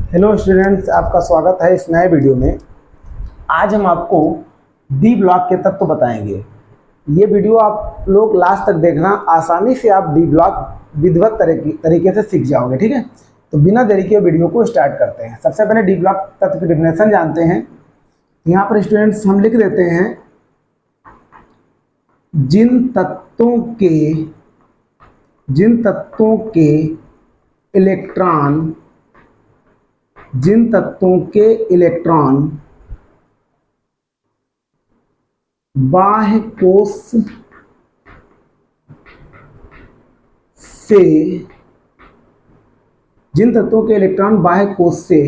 Hello students, आपका स्वागत है इस नए वीडियो में। आज हम आपको डी ब्लॉक के तत्व बताएंगे। ये वीडियो आप लोग लास्ट तक देखना, आसानी से आप डी ब्लॉक विधिवत तरीके से सीख जाओगे। ठीक है, तो बिना देरी के वीडियो को स्टार्ट करते हैं। सबसे पहले डी ब्लॉक तत्व की डेफिनेशन जानते हैं। यहाँ पर स्टूडेंट्स हम लिख देते हैं, जिन तत्वों के इलेक्ट्रॉन बाह्य कोश से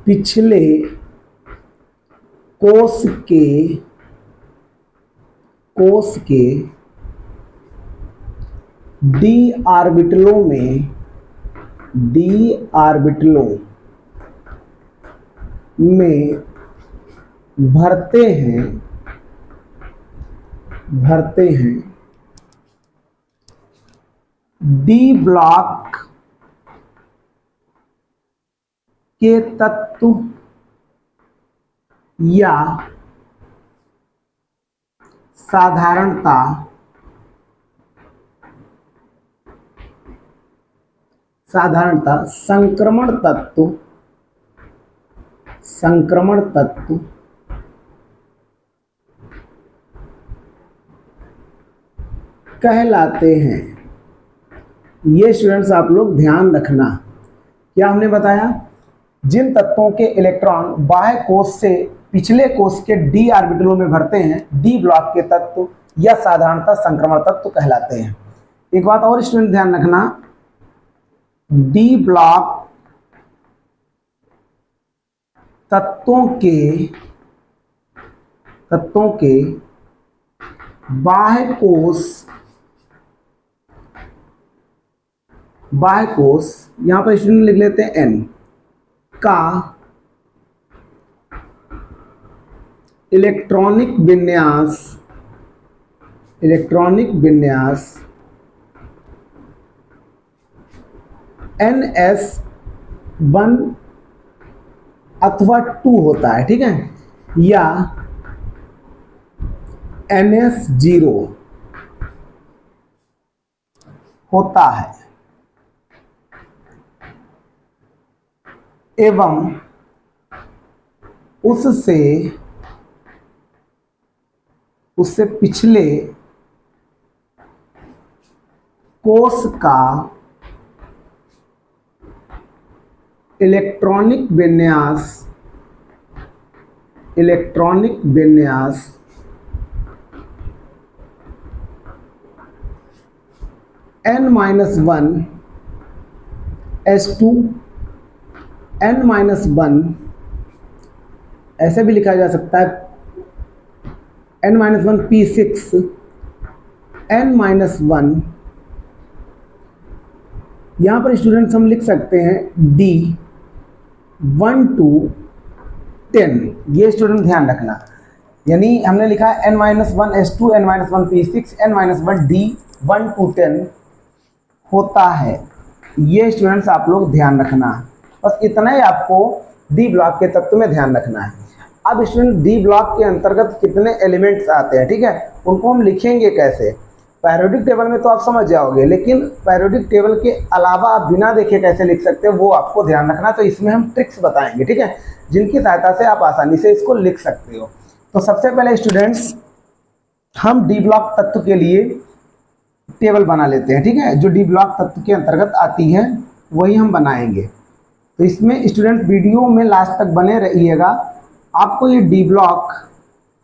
पिछले कोश के डी ऑर्बिटलों में भरते हैं डी ब्लॉक के तत्व या साधारणता संक्रमण तत्व कहलाते हैं। ये स्टूडेंट्स आप लोग ध्यान रखना। क्या हमने बताया? जिन तत्वों के इलेक्ट्रॉन बाह्य कोश से पिछले कोश के डी ऑर्बिटलों में भरते हैं, डी ब्लॉक के तत्व या साधारणतः संक्रमण तत्व कहलाते हैं। एक बात और स्टूडेंट ध्यान रखना, डी ब्लॉक तत्वों के बाह्य कोश यहां पर स्टूडेंट लिख लेते हैं N का इलेक्ट्रॉनिक विन्यास NS1 अथवा 2 होता है। ठीक है, या NS0 होता है एवं उससे पिछले कोश का इलेक्ट्रॉनिक विन्यास N-1 S2 N-1 ऐसे भी लिखा जा सकता है, N-1 P6 N-1। यहाँ पर स्टूडेंट्स हम लिख सकते हैं D1 to 10। ये स्टूडेंट ध्यान रखना, यानी हमने लिखा N-1 S2 N-1 P6 N-1 D1 to 10 होता है। ये स्टूडेंट्स आप लोग ध्यान रखना, बस इतना ही आपको डी ब्लॉक के तत्व में ध्यान रखना है। अब स्टूडेंट डी ब्लॉक के अंतर्गत कितने एलिमेंट्स आते हैं, ठीक है, उनको हम लिखेंगे कैसे। पैरियोडिक टेबल में तो आप समझ जाओगे, लेकिन पैरियोडिक टेबल के अलावा आप बिना देखे कैसे लिख सकते हो वो आपको ध्यान रखना। तो इसमें हम ट्रिक्स बताएंगे, ठीक है, जिनकी सहायता से आप आसानी से इसको लिख सकते हो। तो सबसे पहले स्टूडेंट्स हम डी ब्लॉक तत्व के लिए टेबल बना लेते हैं। ठीक है, जो डी ब्लॉक तत्व के अंतर्गत आती है वही हम बनाएंगे। तो इसमें स्टूडेंट वीडियो में लास्ट तक बने रहिएगा, आपको ये डी ब्लॉक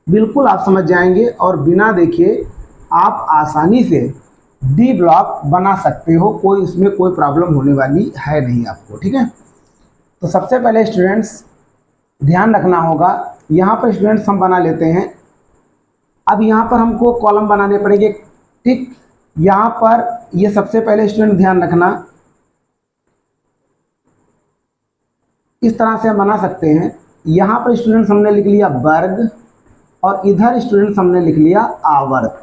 बिल्कुल आप समझ जाएंगे और बिना देखे आप आसानी से डी ब्लॉक बना सकते हो। इसमें कोई प्रॉब्लम होने वाली है नहीं आपको। ठीक है, तो सबसे पहले स्टूडेंट्स ध्यान रखना होगा, यहाँ पर स्टूडेंट्स हम बना लेते हैं। अब यहाँ पर हमको कॉलम बनाने पड़ेंगे। ठीक, यहाँ पर ये सबसे पहले स्टूडेंट ध्यान रखना, इस तरह से हम बना सकते हैं। यहाँ पर स्टूडेंट्स हमने लिख लिया वर्ग और इधर स्टूडेंट्स हमने लिख लिया आवर्त।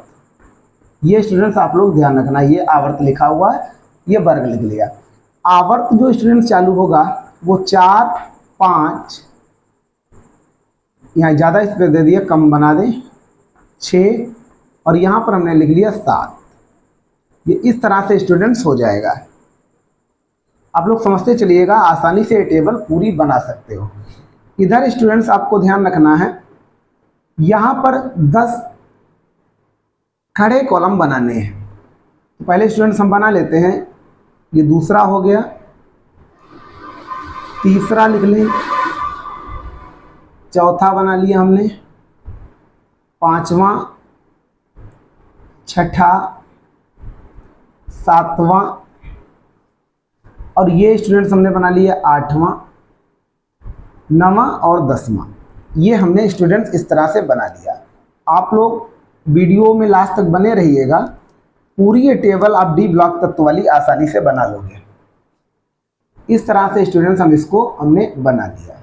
ये स्टूडेंट्स आप लोग ध्यान रखना, ये आवर्त लिखा हुआ है, ये वर्ग लिख लिया। आवर्त जो स्टूडेंट्स चालू होगा वो 4, 5, यहाँ ज़्यादा स्पेस दे दिया, कम बना दें, 6, और यहाँ पर हमने लिख लिया 7। ये इस तरह से स्टूडेंट्स हो जाएगा। आप लोग समझते चलिएगा, आसानी से ये टेबल पूरी बना सकते हो। इधर स्टूडेंट्स आपको ध्यान रखना है, यहाँ पर 10 खड़े कॉलम बनाने हैं। तो पहले स्टूडेंट्स हम बना लेते हैं। ये दूसरा हो गया, तीसरा लिख लें, चौथा बना लिया हमने, पांचवा, छठा, सातवां, और ये स्टूडेंट्स हमने बना लिया 8वां, 9वां और 10वां। ये हमने स्टूडेंट्स इस तरह से बना लिया। आप लोग वीडियो में लास्ट तक बने रहिएगा, पूरी ये टेबल आप डी ब्लॉक तत्व वाली आसानी से बना लोगे। इस तरह से स्टूडेंट्स हमने बना लिया।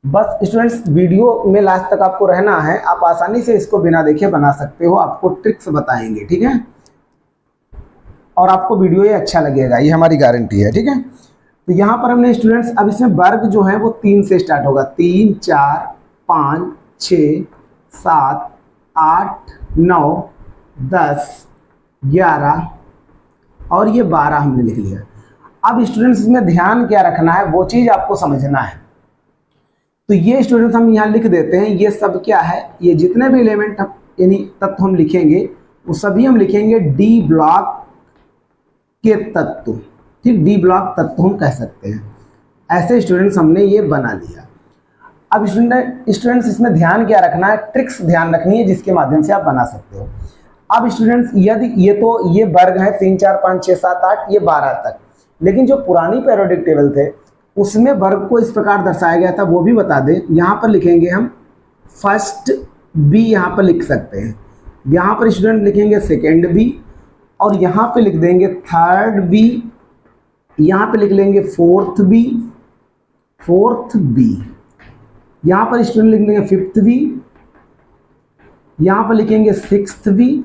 बस स्टूडेंट्स वीडियो में लास्ट तक आपको रहना है, आप आसानी से इसको बिना देखे बना सकते हो। आपको ट्रिक्स बताएंगे, ठीक है, और आपको वीडियो ये अच्छा लगेगा, ये हमारी गारंटी है, ठीक है। तो यहाँ पर हमने स्टूडेंट्स, अब इसमें वर्ग जो है वो 3 से स्टार्ट होगा, 3, 4, 5, 6, 7, 8, 9, 10, 11 और ये 12 हमने लिख लिया। अब स्टूडेंट्स इसमें ध्यान क्या रखना है, वो चीज़ आपको समझना है। तो ये स्टूडेंट्स हम यहाँ लिख देते हैं, ये सब क्या है, ये जितने भी एलिमेंट यानी तत्व हम लिखेंगे वो सभी हम लिखेंगे डी ब्लॉक के तत्व, ठीक, डी ब्लॉक तत्व हम कह सकते हैं। ऐसे स्टूडेंट्स हमने ये बना लिया। अब स्टूडेंट्स इसमें ध्यान क्या रखना है, ट्रिक्स ध्यान रखनी है जिसके माध्यम से आप बना सकते हो। अब स्टूडेंट्स यदि ये वर्ग है 3, 4, 5, 6, 7, 8, ये 12 तक, लेकिन जो पुरानी पीरियोडिक टेबल थे उसमें वर्ग को इस प्रकार दर्शाया गया था, वो भी बता दें। यहाँ पर लिखेंगे हम फर्स्ट बी, यहाँ पर लिख सकते हैं। यहाँ पर स्टूडेंट लिखेंगे सेकेंड बी, और यहाँ पे लिख देंगे थर्ड बी, यहाँ पे लिख लेंगे फोर्थ बी, यहाँ पर स्टूडेंट लिख लेंगे फिफ्थ बी, यहाँ पर लिखेंगे सिक्स्थ बी,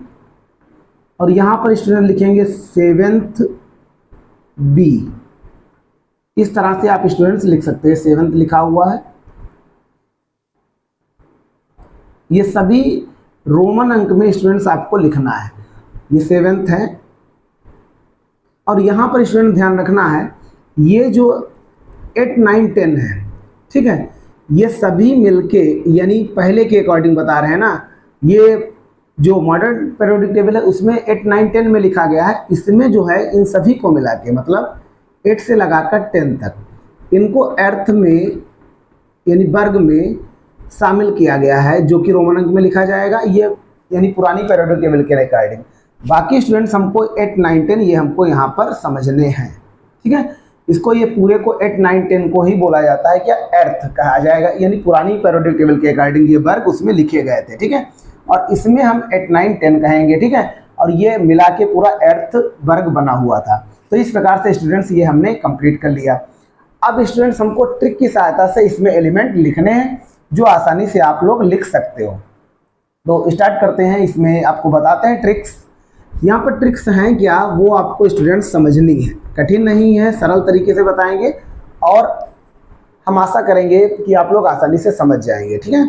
और यहाँ पर स्टूडेंट लिखेंगे सेवेंथ बी। इस तरह से आप स्टूडेंट्स लिख सकते हैं। सेवेंथ लिखा हुआ है, ये सभी रोमन अंक में स्टूडेंट्स आपको लिखना है। ये सेवेंथ है, और यहाँ पर स्टूडेंट ध्यान रखना है, ये जो 8, 9, 10 है, ठीक है, ये सभी मिलके यानी पहले के अकॉर्डिंग बता रहे हैं ना। ये जो मॉडर्न पीरियोडिक टेबल है उसमें 8, 9, 10 में लिखा गया है, इसमें जो है इन सभी को मिला के मतलब 8 से लगाकर 10 तक इनको अर्थ में यानी वर्ग में शामिल किया गया है, जो कि रोमन अंक में लिखा जाएगा। ये यानी पुरानी पीरियोडिक टेबल के अकॉर्डिंग। बाकी स्टूडेंट्स हमको 8, 9, 10 ये हमको यहाँ पर समझने हैं, ठीक है। इसको ये पूरे को 8, 9, 10 को ही बोला जाता है, क्या अर्थ कहा जाएगा, यानी पुरानी पीरियोडिक टेबल के अकॉर्डिंग ये वर्ग उसमें लिखे गए थे, ठीक है। और इसमें हम 8, 9, 10 कहेंगे, ठीक है, और ये मिला के पूरा अर्थ वर्ग बना हुआ था। तो इस प्रकार से स्टूडेंट्स ये हमने कंप्लीट कर लिया। अब स्टूडेंट्स हमको ट्रिक की सहायता से इसमें एलिमेंट लिखने हैं, जो आसानी से आप लोग लिख सकते हो। तो स्टार्ट करते हैं, इसमें आपको बताते हैं ट्रिक्स। यहाँ पर ट्रिक्स हैं क्या, वो आपको स्टूडेंट्स समझनी है, कठिन नहीं है, सरल तरीके से बताएंगे और हम आशा करेंगे कि आप लोग आसानी से समझ जाएंगे, ठीक है।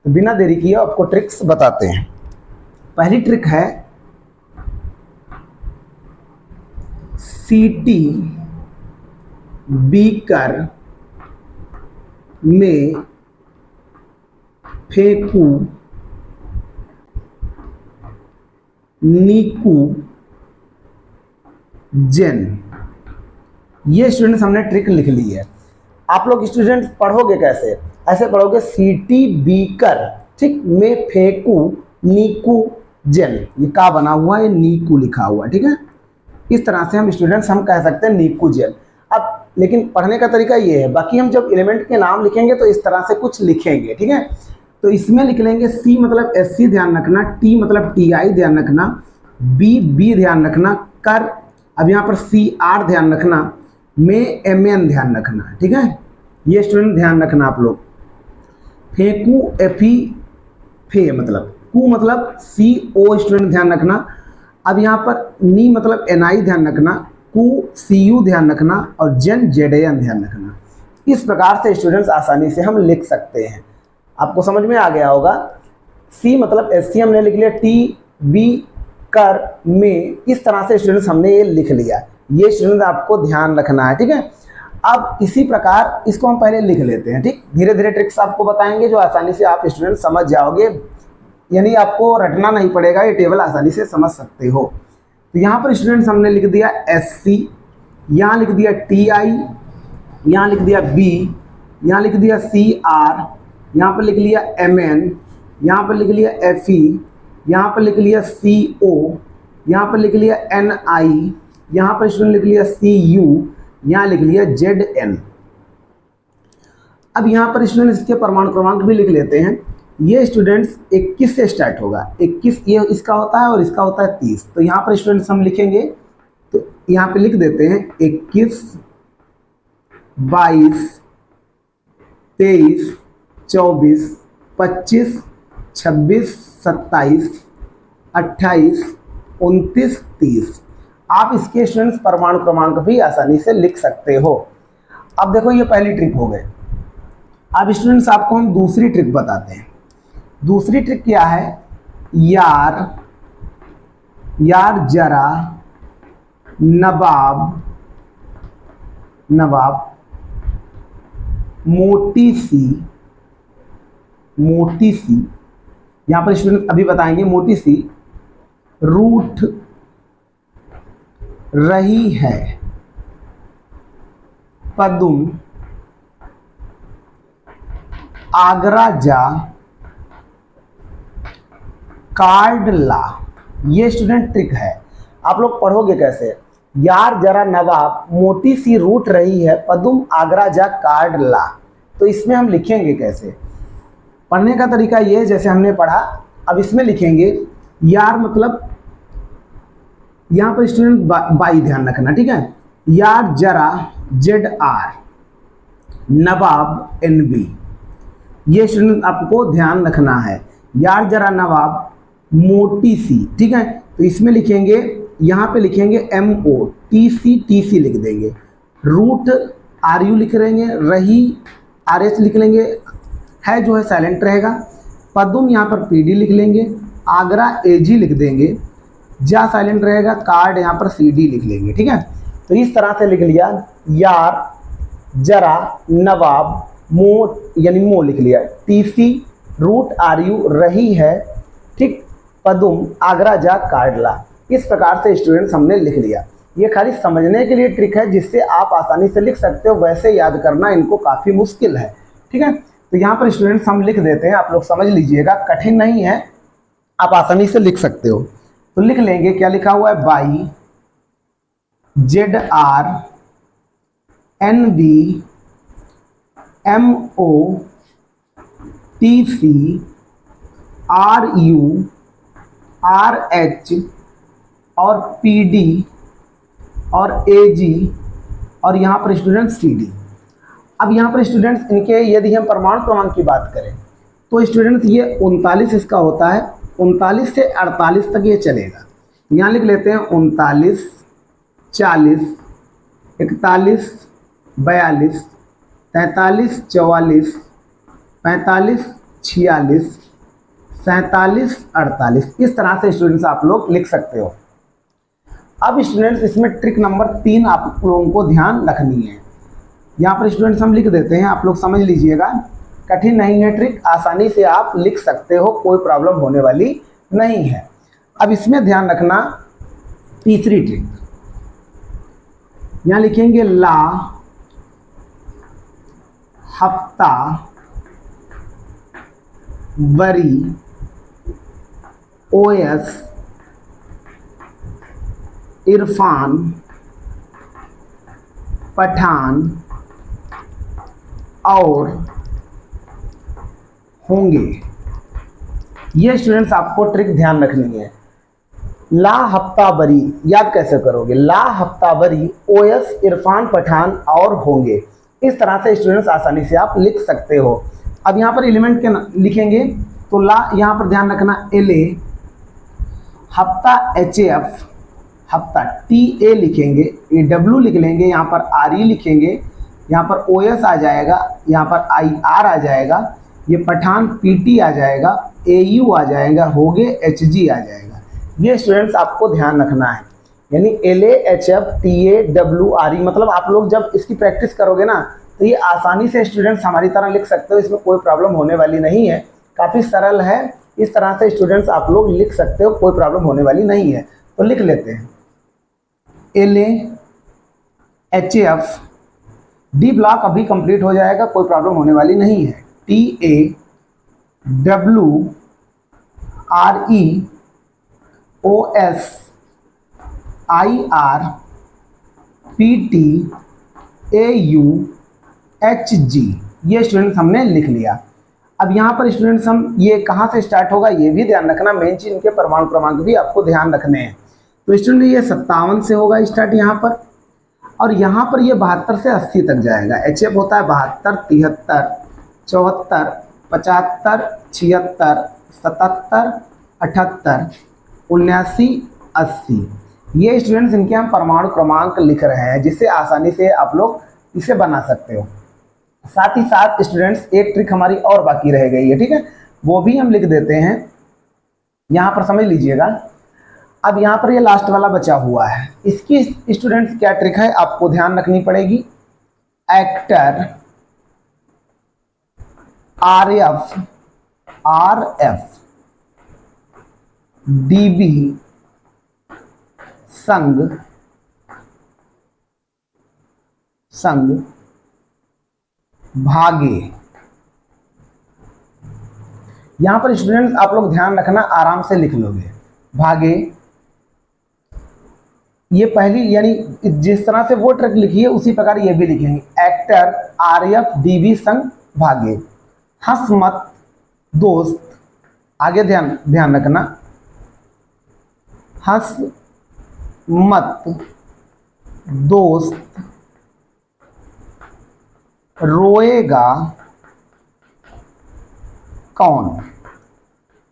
तो बिना देरी किए आपको ट्रिक्स बताते हैं। पहली ट्रिक है सीटी बीकर में फेंकू नीकू जेन। ये स्टूडेंट्स हमने ट्रिक लिख ली है। आप लोग स्टूडेंट्स पढ़ोगे कैसे, ऐसे पढ़ोगे सीटी बीकर, ठीक, में फेंकू नीकू जेन। ये का बना हुआ है, नीकू लिखा हुआ है, ठीक है। इस तरह से हम स्टूडेंट्स हम कह सकते हैं नीकू जेल। अब लेकिन पढ़ने का तरीका ये है, बाकी हम जब एलिमेंट के नाम लिखेंगे तो इस तरह से कुछ लिखेंगे, ठीक है। तो इसमें लिख लेंगे सी मतलब SC ध्यान रखना, टी मतलब TI ध्यान रखना, बी ध्यान रखना, कर अब यहाँ पर CR ध्यान रखना, में MN ध्यान रखना, ठीक है। ये स्टूडेंट ध्यान रखना आप लोग। फेंकू FE फे मतलब, कू मतलब CO स्टूडेंट ध्यान रखना। अब यहाँ पर नी मतलब NI ध्यान रखना, कु सी यू ध्यान रखना और जन जेड ए एन ध्यान रखना। इस प्रकार से स्टूडेंट्स आसानी से हम लिख सकते हैं। आपको समझ में आ गया होगा। सी मतलब एस सी हमने लिख लिया, टी बी कर में, इस तरह से स्टूडेंट्स हमने ये लिख लिया। ये स्टूडेंट आपको ध्यान रखना है, ठीक है। अब इसी प्रकार इसको हम पहले लिख लेते हैं, ठीक। धीरे धीरे ट्रिक्स आपको बताएंगे जो आसानी से आप स्टूडेंट समझ जाओगे, यानी आपको रटना नहीं पड़ेगा, ये टेबल आसानी से समझ सकते हो। तो यहाँ पर स्टूडेंट्स हमने लिख दिया एस सी, यहाँ लिख दिया टी आई, यहाँ लिख दिया बी, यहाँ लिख दिया सी आर, यहाँ पर लिख लिया एम एन, यहाँ पर लिख लिया एफ ई, यहाँ पर लिख लिया सी ओ, यहाँ पर लिख लिया एन आई, यहाँ पर स्टूडेंट लिख लिया सी यू, यहाँ लिख लिया जेड एन। अब यहाँ पर स्टूडेंट इसके परमाणु क्रमांक भी लिख लेते हैं। ये स्टूडेंट्स 21 से स्टार्ट होगा, 21 ये इसका होता है और इसका होता है 30। तो यहाँ पर स्टूडेंट्स हम लिखेंगे, तो यहाँ पे लिख देते हैं 21, 22, 23, 24, 25, 26, 27, 28, 29, 30। आप इसके स्टूडेंट्स परमाणु क्रमांक भी आसानी से लिख सकते हो। अब देखो ये पहली ट्रिक हो गई। अब स्टूडेंट्स आपको हम दूसरी ट्रिक बताते हैं। दूसरी ट्रिक क्या है? यार जरा नवाब मोटी सी, यहां पर स्टूडेंट अभी बताएंगे, मोटी सी रूठ रही है पदुम आगरा जा कार्ड ला। ये स्टूडेंट ट्रिक है। आप लोग पढ़ोगे कैसे? यार जरा नवाब मोटी सी रूठ रही है पदुम आगरा जा कार्ड ला। तो इसमें हम लिखेंगे कैसे? पढ़ने का तरीका ये जैसे हमने पढ़ा। अब इसमें लिखेंगे यार मतलब यहाँ पर स्टूडेंट बाई ध्यान रखना, ठीक है। यार जरा जेड आर, नवाब एन बी। ये स्टूडेंट आपको ध्यान रखना है। यार जरा नवाब मोटी सी, ठीक है। तो इसमें लिखेंगे, यहाँ पे लिखेंगे एम ओ टी सी लिख देंगे। रूट आर यू लिख लेंगे, रही आर एच लिख लेंगे, है जो है साइलेंट रहेगा। पदुम यहाँ पर पी डी लिख लेंगे, आगरा ए जी लिख देंगे, जा साइलेंट रहेगा, कार्ड यहाँ पर सी डी लिख लेंगे, ठीक है। तो इस तरह से लिख लिया। यार जरा नवाब मो यानी मो लिख लिया, T C root R U रही है, ठीक, पदुम आगरा जा कार्ड ला। इस प्रकार से स्टूडेंट्स हमने लिख लिया। ये खाली समझने के लिए ट्रिक है जिससे आप आसानी से लिख सकते हो, वैसे याद करना इनको काफ़ी मुश्किल है, ठीक है। तो यहाँ पर स्टूडेंट्स हम लिख देते हैं, आप लोग समझ लीजिएगा, कठिन नहीं है, आप आसानी से लिख सकते हो। तो लिख लेंगे, क्या लिखा हुआ है? By Z R N B M O T C R U R H और पी डी और ए जी और यहाँ पर स्टूडेंट सी डी। अब यहाँ पर स्टूडेंट्स इनके यदि हम परमाणु क्रमांक की बात करें तो स्टूडेंट्स ये 39 इसका होता है, 39 से 48 तक ये चलेगा। यहाँ लिख लेते हैं 39, 40, 41, 42, 43, 44, 45, 46, 47, 48। इस तरह से स्टूडेंट्स आप लोग लिख सकते हो। अब स्टूडेंट्स इसमें ट्रिक नंबर 3 आप लोगों को ध्यान रखनी है। यहाँ पर स्टूडेंट्स हम लिख देते हैं, आप लोग समझ लीजिएगा, कठिन नहीं है ट्रिक, आसानी से आप लिख सकते हो, कोई प्रॉब्लम होने वाली नहीं है। अब इसमें ध्यान रखना तीसरी ट्रिक, यहाँ लिखेंगे ला हफ्ता बरी ओएस इरफान पठान और होंगे। ये स्टूडेंट्स आपको ट्रिक ध्यान रखनी है। ला हफ्ता बरी याद कैसे करोगे? ला हफ्ता बरी ओएस इरफान पठान और होंगे। इस तरह से स्टूडेंट्स आसानी से आप लिख सकते हो। अब यहाँ पर एलिमेंट के लिखेंगे तो ला यहाँ पर ध्यान रखना एल ए, हफ्ता एच एफ, हफ्ता, TA लिखेंगे, AW लिख लेंगे, यहाँ पर RE लिखेंगे, यहाँ पर OS आ जाएगा, यहाँ पर IR आ जाएगा, ये पठान PT आ जाएगा, AU आ जाएगा, हो गए HG आ जाएगा। ये स्टूडेंट्स आपको ध्यान रखना है, यानी LAHF TA WRE, मतलब आप लोग जब इसकी प्रैक्टिस करोगे ना तो ये आसानी से स्टूडेंट्स हमारी तरह लिख सकते हो, इसमें कोई प्रॉब्लम होने वाली नहीं है, काफ़ी सरल है। इस तरह से स्टूडेंट्स आप लोग लिख सकते हो, कोई प्रॉब्लम होने वाली नहीं है। तो लिख लेते हैं LAHF, डी ब्लॉक अभी कंप्लीट हो जाएगा, कोई प्रॉब्लम होने वाली नहीं है। TAWREOSIRPTAUHG, ये स्टूडेंट्स हमने लिख लिया। अब यहाँ पर स्टूडेंट्स हम ये कहाँ से स्टार्ट होगा ये भी ध्यान रखना, मेन चीज इनके परमाणु क्रमांक भी आपको ध्यान रखने हैं। तो स्टूडेंट ये 57 से होगा स्टार्ट यहाँ पर, और यहाँ पर ये 72 से 80 तक जाएगा। HF होता है 72, 73, 74, 75, 76, 77, 78, 79, 80। ये स्टूडेंट्स इनके हम परमाणु क्रमांक लिख रहे हैं, जिससे आसानी से आप लोग इसे बना सकते हो। साथ ही साथ स्टूडेंट्स एक ट्रिक हमारी और बाकी रह गई है, ठीक है, वो भी हम लिख देते हैं, यहाँ पर समझ लीजिएगा। अब यहाँ पर ये लास्ट वाला बचा हुआ है, इसकी स्टूडेंट्स क्या ट्रिक है आपको ध्यान रखनी पड़ेगी। एक्टर RF DB संग भागे। यहां पर स्टूडेंट्स आप लोग ध्यान रखना, आराम से लिख लोगे भागे। ये पहली यानी जिस तरह से वो ट्रिक लिखी है उसी प्रकार ये भी लिखेंगे। एक्टर RF DB संग भागे। हंस मत दोस्त, आगे ध्यान रखना, हंस मत दोस्त रोएगा कौन।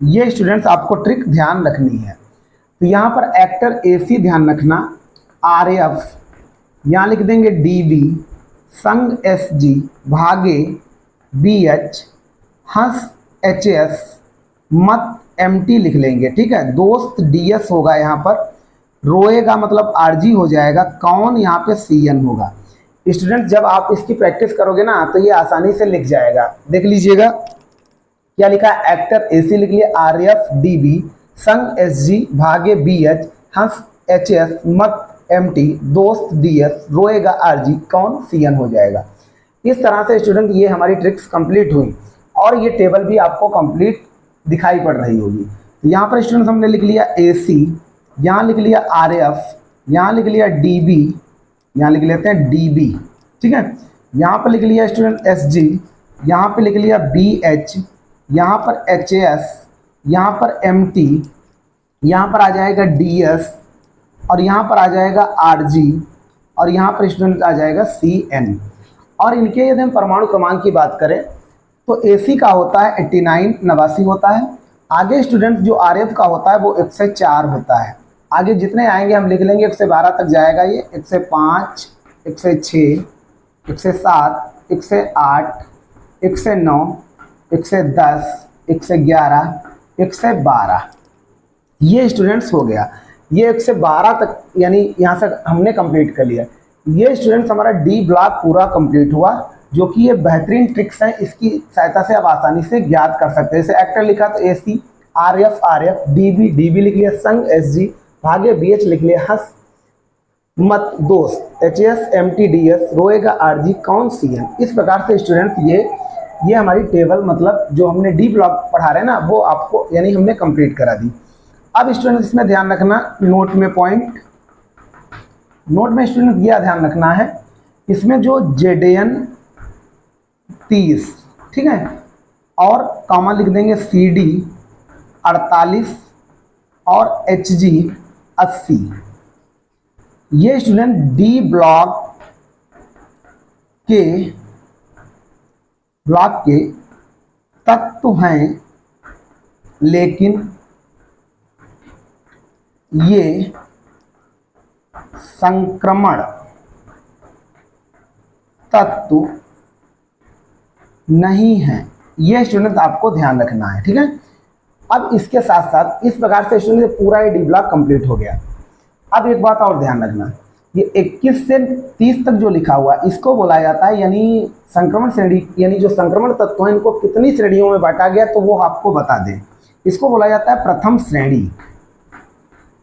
ये स्टूडेंट्स आपको ट्रिक ध्यान रखनी है। तो यहाँ पर एक्टर AC ध्यान रखना, RF यहाँ लिख देंगे DB, संग SG, भागे BH, हंस HS, मत MT लिख लेंगे, ठीक है। दोस्त DS होगा, यहाँ पर रोएगा मतलब RG हो जाएगा, कौन यहाँ पे CN होगा। स्टूडेंट्स जब आप इसकी प्रैक्टिस करोगे ना तो ये आसानी से लिख जाएगा। देख लीजिएगा क्या लिखा है, एक्टर AC लिख लिया, RF DB, संग SG, भागे BH, हंस HS, मत MT, दोस्त DS, रोएगा RG, कौन CN हो जाएगा। इस तरह से स्टूडेंट ये हमारी ट्रिक्स कंप्लीट हुई, और ये टेबल भी आपको कंप्लीट दिखाई पड़ रही होगी। तो यहाँ पर स्टूडेंट्स हमने लिख लिया AC, यहाँ लिख लिया RF, यहाँ लिख लिया DB, यहाँ लिख लेते हैं DB, ठीक है। यहाँ पर लिख लिया स्टूडेंट SG, यहाँ पर लिख लिया BH, यहाँ पर HS, यहाँ पर MT, यहाँ पर आ जाएगा DS, और यहाँ पर आ जाएगा RG, और यहाँ पर स्टूडेंट आ जाएगा CN। और इनके यदि हम परमाणु क्रमांक की बात करें तो AC का होता है 89 89 होता है। आगे स्टूडेंट जो RF का होता है वो 104 होता है। आगे जितने आएंगे हम लिख लेंगे, 112 तक जाएगा ये, 105, 106, 107, 108, 109, 110, 111, 112। ये स्टूडेंट्स हो गया, ये 112 तक यानी यहाँ से हमने कंप्लीट कर लिया। ये स्टूडेंट्स हमारा डी ब्लॉक पूरा कंप्लीट हुआ, जो कि ये बेहतरीन ट्रिक्स हैं, इसकी सहायता से आप आसानी से ज्ञात कर सकते हैं। जैसे एक्टर लिखा तो AC, RF DB लिख लिया, संग SG, भागे BH लिख लिया, हंस मत दोस्त HS, MT DS, रोएगा RG, कौन CN। इस प्रकार से स्टूडेंट्स ये हमारी टेबल मतलब जो हमने डी ब्लॉक पढ़ा रहे हैं ना वो आपको यानी हमने कंप्लीट करा दी। अब स्टूडेंट्स इसमें ध्यान रखना, नोट में स्टूडेंट यह ध्यान रखना है, इसमें जो JDN 30, ठीक है, और कॉमा लिख देंगे CD 48 और HG 80। ये स्टूडेंट डी ब्लॉक के तत्व हैं, लेकिन ये संक्रमण तत्व नहीं है। ये स्टूडेंट आपको ध्यान रखना है, ठीक है। अब इसके साथ साथ इस प्रकार से स्टूडेंट पूरा ये डी ब्लॉक कंप्लीट हो गया। अब एक बात और ध्यान रखना, ये 21 से 30 तक जो लिखा हुआ इसको बोला जाता है यानी संक्रमण श्रेणी, यानी जो संक्रमण तत्व है इनको कितनी श्रेणियों में बांटा गया तो वो आपको बता दें। इसको बोला जाता है प्रथम श्रेणी।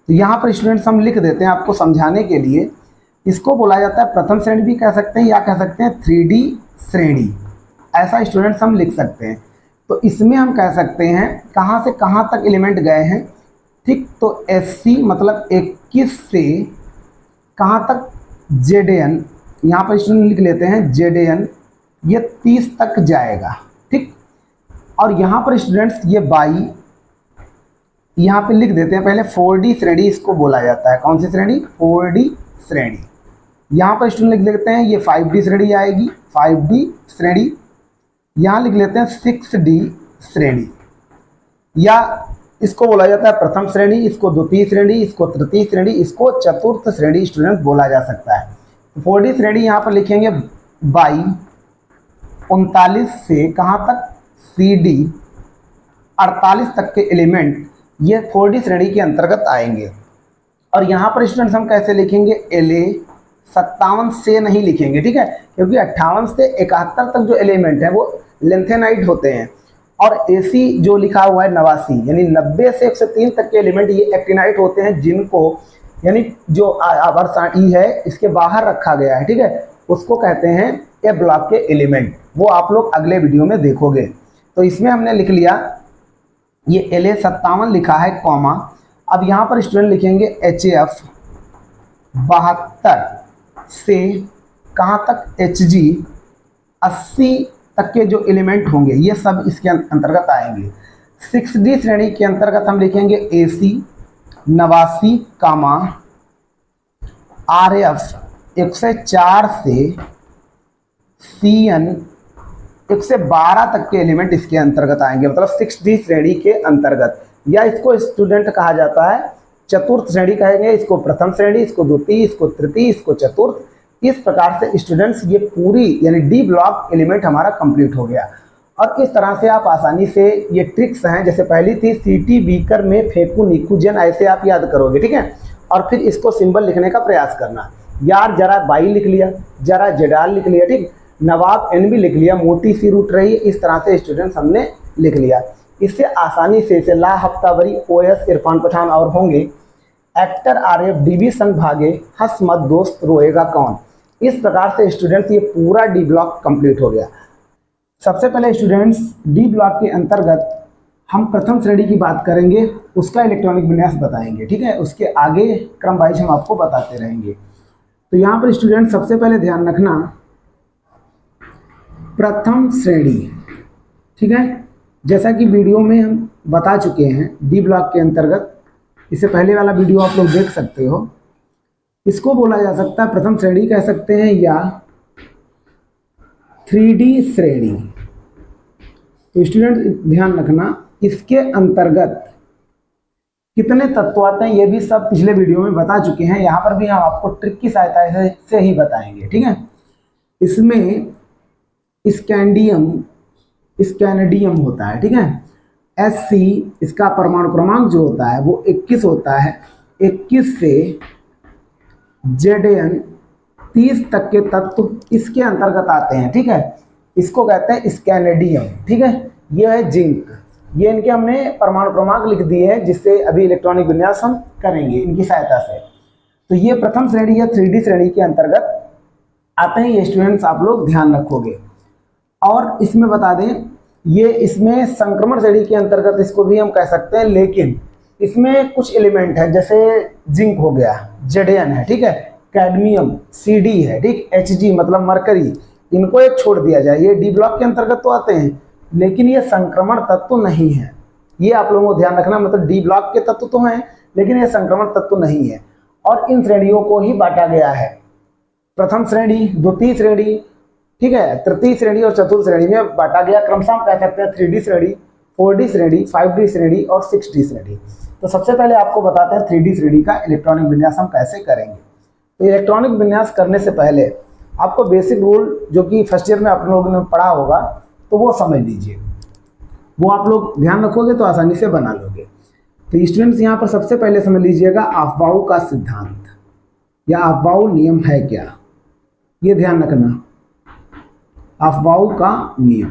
तो यहाँ पर स्टूडेंट्स हम लिख देते हैं आपको समझाने के लिए, इसको बोला जाता है प्रथम श्रेणी भी कह सकते हैं या कह सकते हैं 3D श्रेणी, ऐसा स्टूडेंट्स हम लिख सकते हैं। तो इसमें हम कह सकते हैं कहाँ से कहाँ तक एलिमेंट गए हैं, ठीक। तो SC मतलब 21 से कहाँ तक ZN, यहाँ पर स्टूडेंट लिख लेते हैं ZN, ये 30 तक जाएगा, ठीक। और यहाँ पर स्टूडेंट्स ये 22 यहाँ पे लिख देते हैं पहले 4D श्रेणी इसको बोला जाता है। कौन सी श्रेणी? 4D श्रेणी। यहाँ पर स्टूडेंट लिख लेते हैं ये 5D श्रेणी आएगी, 5D श्रेणी। यहाँ लिख लेते हैं 6D श्रेणी, या इसको बोला जाता है प्रथम श्रेणी, इसको द्वितीय श्रेणी, इसको तृतीय श्रेणी, इसको चतुर्थ श्रेणी स्टूडेंट बोला जा सकता है। 4D श्रेणी यहाँ पर लिखेंगे 22 39 से कहाँ तक CD 48 तक के एलिमेंट ये 4D श्रेणी के अंतर्गत आएंगे। और यहाँ पर स्टूडेंट्स हम कैसे लिखेंगे? LA 57 से नहीं लिखेंगे, ठीक है, क्योंकि 58 से 71 तक जो एलिमेंट है वो लेंथेनाइट होते हैं। और AC जो लिखा हुआ है 89 यानी 90 से 103 तक के एलिमेंट ये एक्टिनाइट होते हैं, जिनको यानी जो आवर्त ई है इसके बाहर रखा गया है, ठीक है, उसको कहते हैं ए ब्लॉक के एलिमेंट। वो आप लोग अगले वीडियो में देखोगे। तो इसमें हमने लिख लिया ये LA 57 लिखा है कॉमा। अब यहाँ पर स्टूडेंट लिखेंगे HF 72 से कहाँ तक HG 80 तक के जो एलिमेंट होंगे ये सब इसके अंतर्गत आएंगे। 6D श्रेणी के अंतर्गत हम लिखेंगे AC 89 कामा RF 104 से CN 112 तक के एलिमेंट इसके अंतर्गत आएंगे, मतलब 6D श्रेणी के अंतर्गत। या इसको स्टूडेंट कहा जाता है चतुर्थ श्रेणी कहेंगे, इसको प्रथम श्रेणी, इसको द्वितीय, इसको तृतीय, इसको चतुर्थ। इस प्रकार से स्टूडेंट्स ये पूरी यानी डी ब्लॉक एलिमेंट हमारा कंप्लीट हो गया। और इस तरह से आप आसानी से ये ट्रिक्स हैं, जैसे पहली थी सीटी बीकर में फेंकू निकुजन, ऐसे आप याद करोगे, ठीक है। और फिर इसको सिंबल लिखने का प्रयास करना, यार जरा 22 लिख लिया, जरा जेडाल लिख लिया, ठीक, नवाब NB लिख लिया, मोटी सी रूट रही, इस तरह से स्टूडेंट्स हमने लिख लिया। इससे आसानी से ला हफ्तावरी OS इरफान पठान और होंगे, एक्टर RF DB संग भागे, हंस मत दोस्त रोएगा कौन। इस प्रकार से स्टूडेंट्स ये पूरा डी ब्लॉक कंप्लीट हो गया। सबसे पहले स्टूडेंट्स डी ब्लॉक के अंतर्गत हम प्रथम श्रेणी की बात करेंगे, उसका इलेक्ट्रॉनिक विन्यास बताएंगे, ठीक है। उसके आगे क्रम वाइज हम आपको बताते रहेंगे। तो यहाँ पर स्टूडेंट सबसे पहले ध्यान रखना प्रथम श्रेणी, ठीक है, जैसा कि वीडियो में हम बता चुके हैं डी ब्लॉक के अंतर्गत, इससे पहले वाला वीडियो आप लोग देख सकते हो। इसको बोला जा सकता है प्रथम श्रेणी कह सकते हैं या 3D श्रेणी। तो स्टूडेंट ध्यान रखना इसके अंतर्गत कितने तत्व आते हैं ये भी सब पिछले वीडियो में बता चुके हैं। यहाँ पर भी हम आपको ट्रिक की सहायता से ही बताएंगे, ठीक है। इसमें स्कैंडियम होता है, ठीक है। SC इसका परमाणु क्रमांक जो होता है वो 21 होता है। 21 से ZN 30 तक के तत्व इसके अंतर्गत आते हैं, ठीक है। इसको कहते हैं स्कैनेडियम, ठीक है। ये है जिंक, ये इनके हमने परमाणु क्रमांक लिख दिए हैं, जिससे अभी इलेक्ट्रॉनिक विन्यास हम करेंगे इनकी सहायता से। तो ये प्रथम श्रेणी या 3D श्रेणी के अंतर्गत आते हैं, ये स्टूडेंट्स आप लोग ध्यान रखोगे। और इसमें बता दें ये इसमें संक्रमण श्रेणी के अंतर्गत इसको भी हम कह सकते हैं, लेकिन इसमें कुछ एलिमेंट है, जैसे जिंक हो गया ZN है, ठीक है, कैडमियम CD है, ठीक, Hg मतलब मरकरी, इनको एक छोड़ दिया जाए। ये डी ब्लॉक के अंतर्गत तो आते हैं, लेकिन ये संक्रमण तत्व नहीं है, ये आप लोगों को ध्यान रखना। मतलब डी ब्लॉक के तत्व तो हैं, लेकिन ये संक्रमण तत्व नहीं है। और इन श्रेणियों को ही बांटा गया है, प्रथम श्रेणी, द्वितीय श्रेणी, ठीक है, तृतीय श्रेणी और चतुर्थ श्रेणी में बांटा गया। क्रमशः कह सकते हैं 3D श्रेणी, 4D श्रेणी, 5D श्रेणी और 6D श्रेणी। तो सबसे पहले आपको बताते हैं 3D श्रेणी का इलेक्ट्रॉनिक विन्यास हम कैसे करेंगे। तो इलेक्ट्रॉनिक विन्यास करने से पहले आपको बेसिक रूल जो कि फर्स्ट ईयर में आप लोगों ने पढ़ा होगा तो वो समझ लीजिए, वो आप लोग ध्यान रखोगे तो आसानी से बना लोगे। तो स्टूडेंट्स यहाँ पर सबसे पहले समझ लीजिएगा अफवाहों का सिद्धांत या अफवाह नियम है क्या, ये ध्यान रखना। अफवाहों का नियम,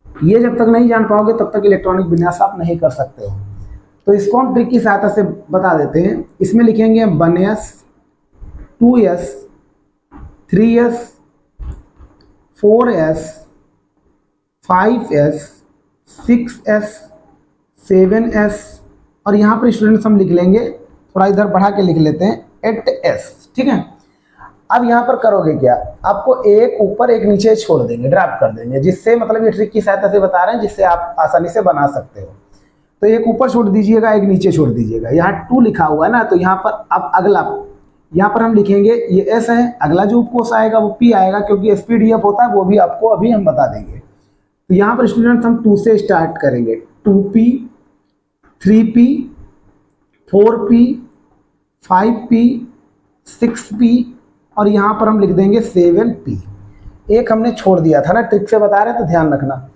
ये जब तक नहीं जान पाओगे तब तक इलेक्ट्रॉनिक विन्यास आप नहीं कर सकते हो। तो इसको हम ट्रिक की सहायता से बता देते हैं। इसमें लिखेंगे 1s 2s 3s 4s 5s 6s 7s और यहाँ पर स्टूडेंट्स हम लिख लेंगे, थोड़ा इधर बढ़ा के लिख लेते हैं 8s। ठीक है, अब यहाँ पर करोगे क्या, आपको एक ऊपर एक नीचे छोड़ देंगे, ड्रॉप कर देंगे, जिससे मतलब ये ट्रिक की सहायता से बता रहे हैं जिससे आप आसानी से बना सकते हो। तो एक ऊपर छोड़ दीजिएगा, एक नीचे छोड़ दीजिएगा। यहाँ 2 लिखा हुआ है ना, तो यहाँ पर अब अगला यहाँ पर हम लिखेंगे ये एस है, अगला जो उपकोष आएगा वो पी आएगा, क्योंकि एसपीडीएफ होता है, वो भी आपको अभी हम बता देंगे। तो यहाँ पर स्टूडेंट्स हम 2 से स्टार्ट करेंगे, 2p 3p 4p 5p 6p और यहाँ पर हम लिख देंगे 7p। एक हमने छोड़ दिया था ना, ट्रिक से बता रहे हैं तो ध्यान रखना।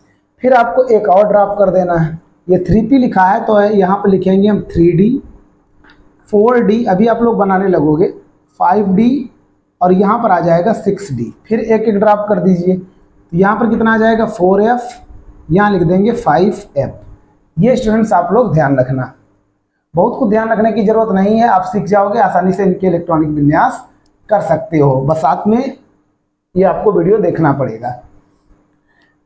फिर आपको एक और ड्रॉप कर देना है, ये 3p लिखा है तो यहाँ पर लिखेंगे हम 3d 4d, अभी आप लोग बनाने लगोगे 5d और यहाँ पर आ जाएगा 6d। फिर एक एक ड्रॉप कर दीजिए, तो यहाँ पर कितना आ जाएगा 4f, यहाँ लिख देंगे 5f। ये स्टूडेंट्स आप लोग ध्यान रखना, बहुत कुछ ध्यान रखने की जरूरत नहीं है, आप सीख जाओगे, आसानी से इनके इलेक्ट्रॉनिक विन्यास कर सकते हो, बस साथ में ये आपको वीडियो देखना पड़ेगा।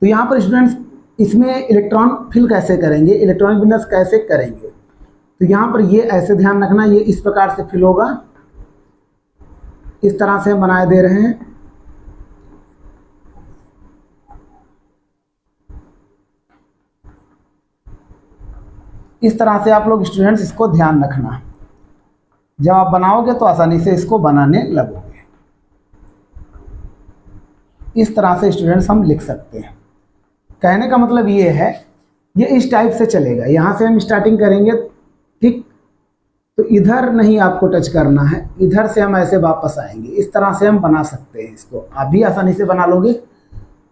तो यहाँ पर स्टूडेंट्स इसमें इलेक्ट्रॉन फिल कैसे करेंगे, इलेक्ट्रॉनिक विन्यास कैसे करेंगे, तो यहाँ पर ये ऐसे ध्यान रखना, ये इस प्रकार से फिल होगा, इस तरह से हम बनाए दे रहे हैं। इस तरह से आप लोग स्टूडेंट्स इसको ध्यान रखना, जब आप बनाओगे तो आसानी से इसको बनाने लगोगे। इस तरह से स्टूडेंट्स हम लिख सकते हैं। कहने का मतलब ये है, ये इस टाइप से चलेगा, यहाँ से हम स्टार्टिंग करेंगे, ठीक, तो इधर नहीं आपको टच करना है, इधर से हम ऐसे वापस आएंगे, इस तरह से हम बना सकते हैं इसको, आप भी आसानी से बना लोगे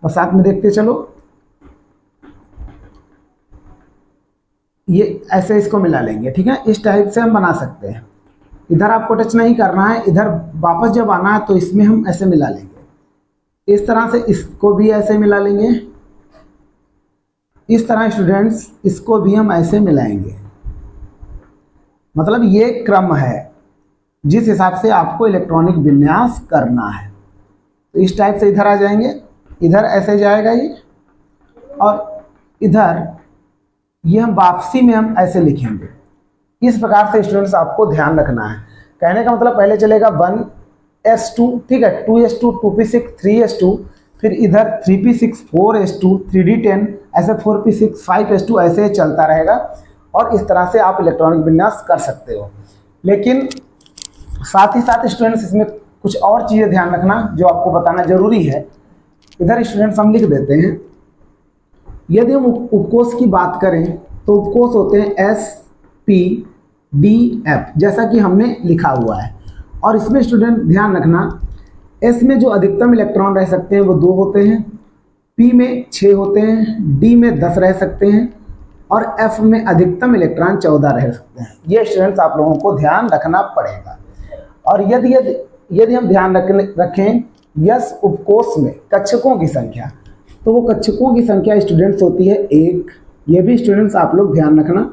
और साथ में देखते चलो। ये ऐसे इसको मिला लेंगे, ठीक है, इस टाइप से हम बना सकते हैं। इधर आपको टच नहीं करना है, इधर वापस जब आना है तो इसमें हम ऐसे मिला लेंगे, इस तरह से इसको भी ऐसे मिला लेंगे, इस तरह स्टूडेंट्स इसको भी हम ऐसे मिलाएंगे। मतलब ये क्रम है जिस हिसाब से आपको इलेक्ट्रॉनिक विन्यास करना है। तो इस टाइप से इधर आ जाएंगे, इधर ऐसे जाएगा ये, और इधर ये हम वापसी में हम ऐसे लिखेंगे। इस प्रकार से स्टूडेंट्स आपको ध्यान रखना है। कहने का मतलब पहले चलेगा 1s2, ठीक है, 2s2 2p6 3s2, फिर इधर 3p6 4s2 3d10, ऐसे 4p6 5s2, ऐसे चलता रहेगा और इस तरह से आप इलेक्ट्रॉनिक विन्यास कर सकते हो। लेकिन साथ ही साथ स्टूडेंट्स इसमें कुछ और चीज़ें ध्यान रखना जो आपको बताना जरूरी है। इधर स्टूडेंट्स हम लिख देते हैं, यदि हम उपकोष की बात करें तो उपकोष होते हैं SPDF, जैसा कि हमने लिखा हुआ है। और इसमें स्टूडेंट ध्यान रखना, S में जो अधिकतम इलेक्ट्रॉन रह सकते हैं वो 2 होते हैं, P में 6 होते हैं, D में 10 रह सकते हैं और F में अधिकतम इलेक्ट्रॉन 14 रह सकते हैं। ये स्टूडेंट्स आप लोगों को ध्यान रखना पड़ेगा। और यदि हम ध्यान रखें यस उपकोष में कक्षकों की संख्या, तो वो कक्षकों की संख्या स्टूडेंट्स होती है 1, ये भी स्टूडेंट्स आप लोग ध्यान रखना।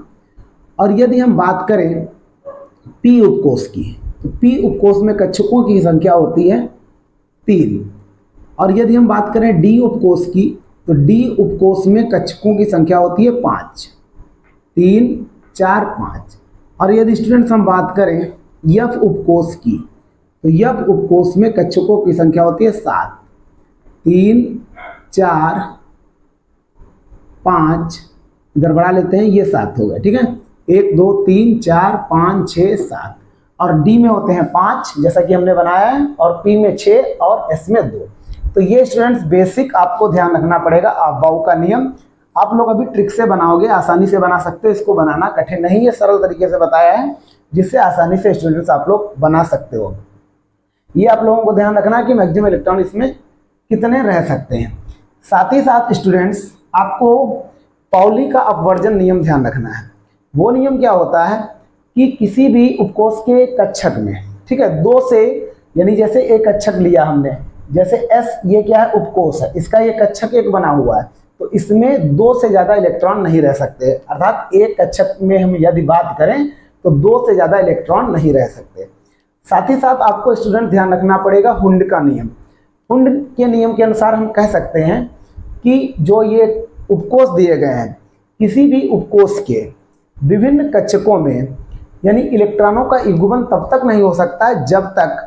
और यदि हम बात करें पी उपकोष की, तो पी उपकोष में कक्षकों की संख्या होती है 3। और यदि हम बात करें डी उपकोष की, तो डी उपकोष में कक्षकों की संख्या होती है 5, 3 4 5। और यदि स्टूडेंट्स हम बात करें यफ उपकोष की, तो यफ उपकोष में कक्षकों की संख्या होती है 7, 3 4 5, इधर बढ़ा लेते हैं, ये 7 हो गए, ठीक है, 1 2 3 4 5 6 7। और डी में होते हैं 5 जैसा कि हमने बनाया है, और पी में 6 और एस में 2। तो ये स्टूडेंट्स बेसिक आपको ध्यान रखना पड़ेगा। अफवाह का नियम आप लोग अभी ट्रिक से बनाओगे, आसानी से बना सकते हो, इसको बनाना कठिन नहीं है, सरल तरीके से बताया है जिससे आसानी से स्टूडेंट्स आप लोग बना सकते हो। ये आप लोगों को ध्यान रखना है कि मैक्सिमम इलेक्ट्रॉन इसमें कितने रह सकते हैं। साथ ही साथ स्टूडेंट्स आपको पाउली का अपवर्जन नियम ध्यान रखना है। वो नियम क्या होता है कि किसी भी उपकोष के कक्षक में, ठीक है, दो से, यानी जैसे एक कक्षक लिया हमने, जैसे एस ये क्या है, उपकोष है, इसका ये कक्षक एक बना हुआ है, तो इसमें दो से ज़्यादा इलेक्ट्रॉन नहीं रह सकते। अर्थात एक कक्षक में हम यदि बात करें तो दो से ज़्यादा इलेक्ट्रॉन नहीं रह सकते। साथ ही साथ आपको स्टूडेंट ध्यान रखना पड़ेगा हुंड का नियम। हुंड के नियम के अनुसार हम कह सकते हैं कि जो ये उपकोष दिए गए हैं, किसी भी उपकोष के विभिन्न कक्षकों में, यानी इलेक्ट्रॉनों का युग्मन तब तक नहीं हो सकता है जब तक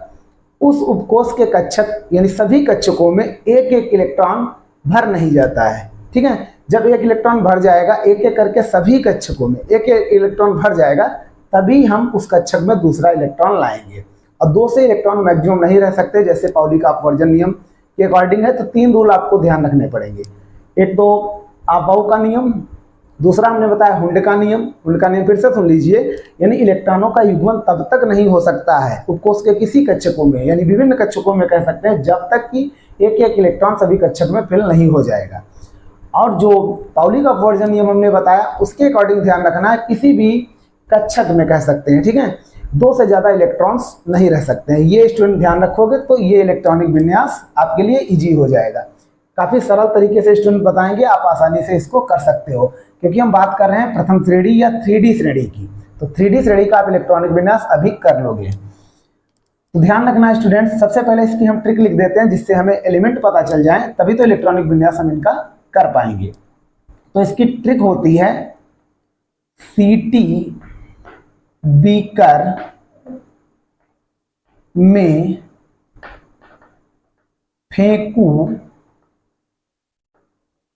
उस उपकोष के कक्षक यानी सभी कक्षकों में एक एक इलेक्ट्रॉन भर नहीं जाता है। ठीक है, जब एक इलेक्ट्रॉन भर जाएगा, एक एक करके सभी कक्षकों में एक एक इलेक्ट्रॉन भर जाएगा, तभी हम उस कक्षक में दूसरा इलेक्ट्रॉन लाएंगे। और दो से इलेक्ट्रॉन मैक्सिमम नहीं रह सकते, जैसे पाउली का अपवर्जन नियम के अकॉर्डिंग है। तो तीन रूल आपको ध्यान रखने पड़ेंगे। एक तो अबाउ का नियम, दूसरा हमने बताया हुंड का नियम। हुंड का नियम फिर से सुन लीजिए, यानी इलेक्ट्रॉनों का युग्मन तब तक नहीं हो सकता है उपकोष के किसी कक्षकों में, यानी विभिन्न कक्षकों में कह सकते हैं, जब तक कि एक एक इलेक्ट्रॉन सभी कक्षक में फिल नहीं हो जाएगा। और जो पाउली का अपवर्जन नियम हमने बताया, उसके अकॉर्डिंग ध्यान रखना है, किसी भी कक्षक में कह सकते हैं, ठीक है, दो से ज़्यादा इलेक्ट्रॉन्स नहीं रह सकते हैं। ये स्टूडेंट ध्यान रखोगे तो ये इलेक्ट्रॉनिक विन्यास आपके लिए इजी हो जाएगा। काफ़ी सरल तरीके से स्टूडेंट बताएंगे, आप आसानी से इसको कर सकते हो, क्योंकि हम बात कर रहे हैं प्रथम श्रेणी या 3D श्रेणी की। तो 3D श्रेणी का आप इलेक्ट्रॉनिक विन्यास अभी कर लोगे। तो ध्यान रखना स्टूडेंट्स, सबसे पहले इसकी हम ट्रिक लिख देते हैं, जिससे हमें एलिमेंट पता चल जाए, तभी तो इलेक्ट्रॉनिक विन्यास हम इनका कर पाएंगे। तो इसकी ट्रिक होती है सीटी बीकर में फेंकू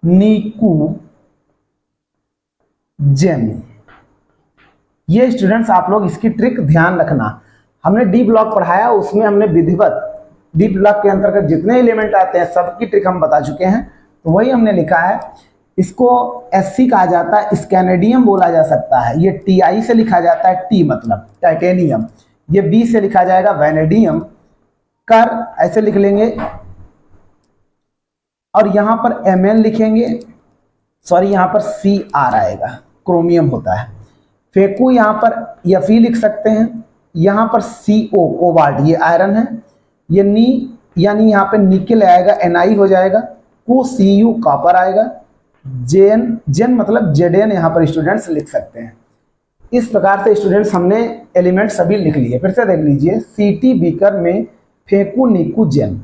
नीकू जेम। ये स्टूडेंट्स आप लोग इसकी ट्रिक ध्यान रखना। हमने डी ब्लॉक पढ़ाया, उसमें हमने विधिवत डी ब्लॉक के अंतर्गत जितने एलिमेंट आते हैं सबकी ट्रिक हम बता चुके हैं। तो वही हमने लिखा है। इसको एससी कहा जाता है, स्कैनेडियम बोला जा सकता है। ये टीआई से लिखा जाता है, टी मतलब टाइटेनियम। ये बी से लिखा जाएगा वैनेडियम। कर ऐसे लिख लेंगे, और यहां पर Mn लिखेंगे, सॉरी यहां पर Cr आएगा, क्रोमियम होता है। फेंकू यहां पर Fe लिख सकते हैं, यहां पर Co कोबाल्ट, ये आयरन है। ये नी यानी यहां पर निकल आएगा, Na हो जाएगा। Cu कॉपर आएगा। जेन मतलब Zn यहां पर स्टूडेंट्स लिख सकते हैं। इस प्रकार से स्टूडेंट्स हमने एलिमेंट सभी लिख लिए। फिर से देख लीजिए, सीटी बीकर में फेंकू नीकू जेन।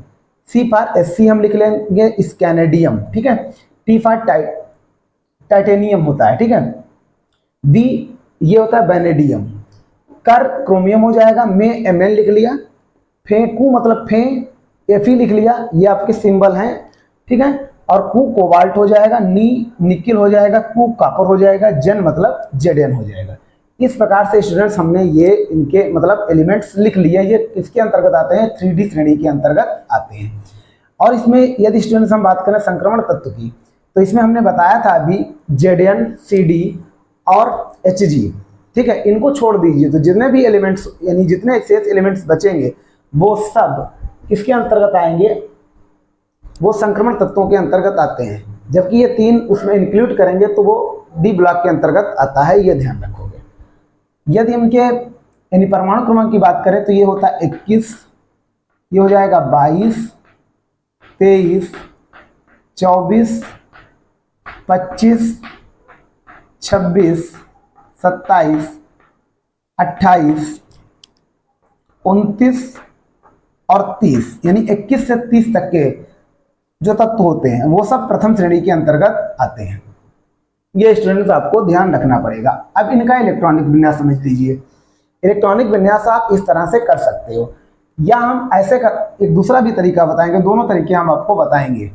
सी फॉर एससी हम लिख लेंगे स्कैनेडियम, ठीक है। टी फॉर टाइटेनियम होता है, ठीक है। बी ये होता है वैनेडियम। कर क्रोमियम हो जाएगा, में Mn लिख लिया। फेंकू मतलब Fe लिख लिया, ये आपके सिंबल हैं, ठीक है। और कू कोबाल्ट हो जाएगा, नी निकिल हो जाएगा, कू कॉपर हो जाएगा, जेन मतलब Zn हो जाएगा। इस प्रकार से स्टूडेंट्स हमने ये इनके मतलब एलिमेंट्स लिख लिए। ये किसके अंतर्गत आते हैं? 3D श्रेणी के अंतर्गत आते हैं। और इसमें यदि स्टूडेंट्स हम बात करें संक्रमण तत्व की, तो इसमें हमने बताया था अभी Zn, Cd और Hg, ठीक है। इनको छोड़ दीजिए तो जितने भी एलिमेंट्स यानी जितने शेष एलिमेंट्स बचेंगे वो सब किसके अंतर्गत आएंगे? वो संक्रमण तत्वों के अंतर्गत आते हैं। जबकि ये तीन उसमें इंक्लूड करेंगे तो वो डी ब्लॉक के अंतर्गत आता है, ये ध्यान रखोगे। यदि इनके यानी परमाणु क्रमांक की बात करें तो ये होता है 21, ये हो जाएगा 22, 23, 24, 25, 26, 27, 28, 29 और 30, यानी 21 से 30 तक के जो तत्व होते हैं वो सब प्रथम श्रेणी के अंतर्गत आते हैं। ये स्टूडेंट्स आपको ध्यान रखना पड़ेगा। अब इनका इलेक्ट्रॉनिक विन्यास समझ लीजिए। इलेक्ट्रॉनिक विन्यास आप इस तरह से कर सकते हो, या हम ऐसे कर एक दूसरा भी तरीका बताएंगे। दोनों तरीके हम आपको बताएंगे।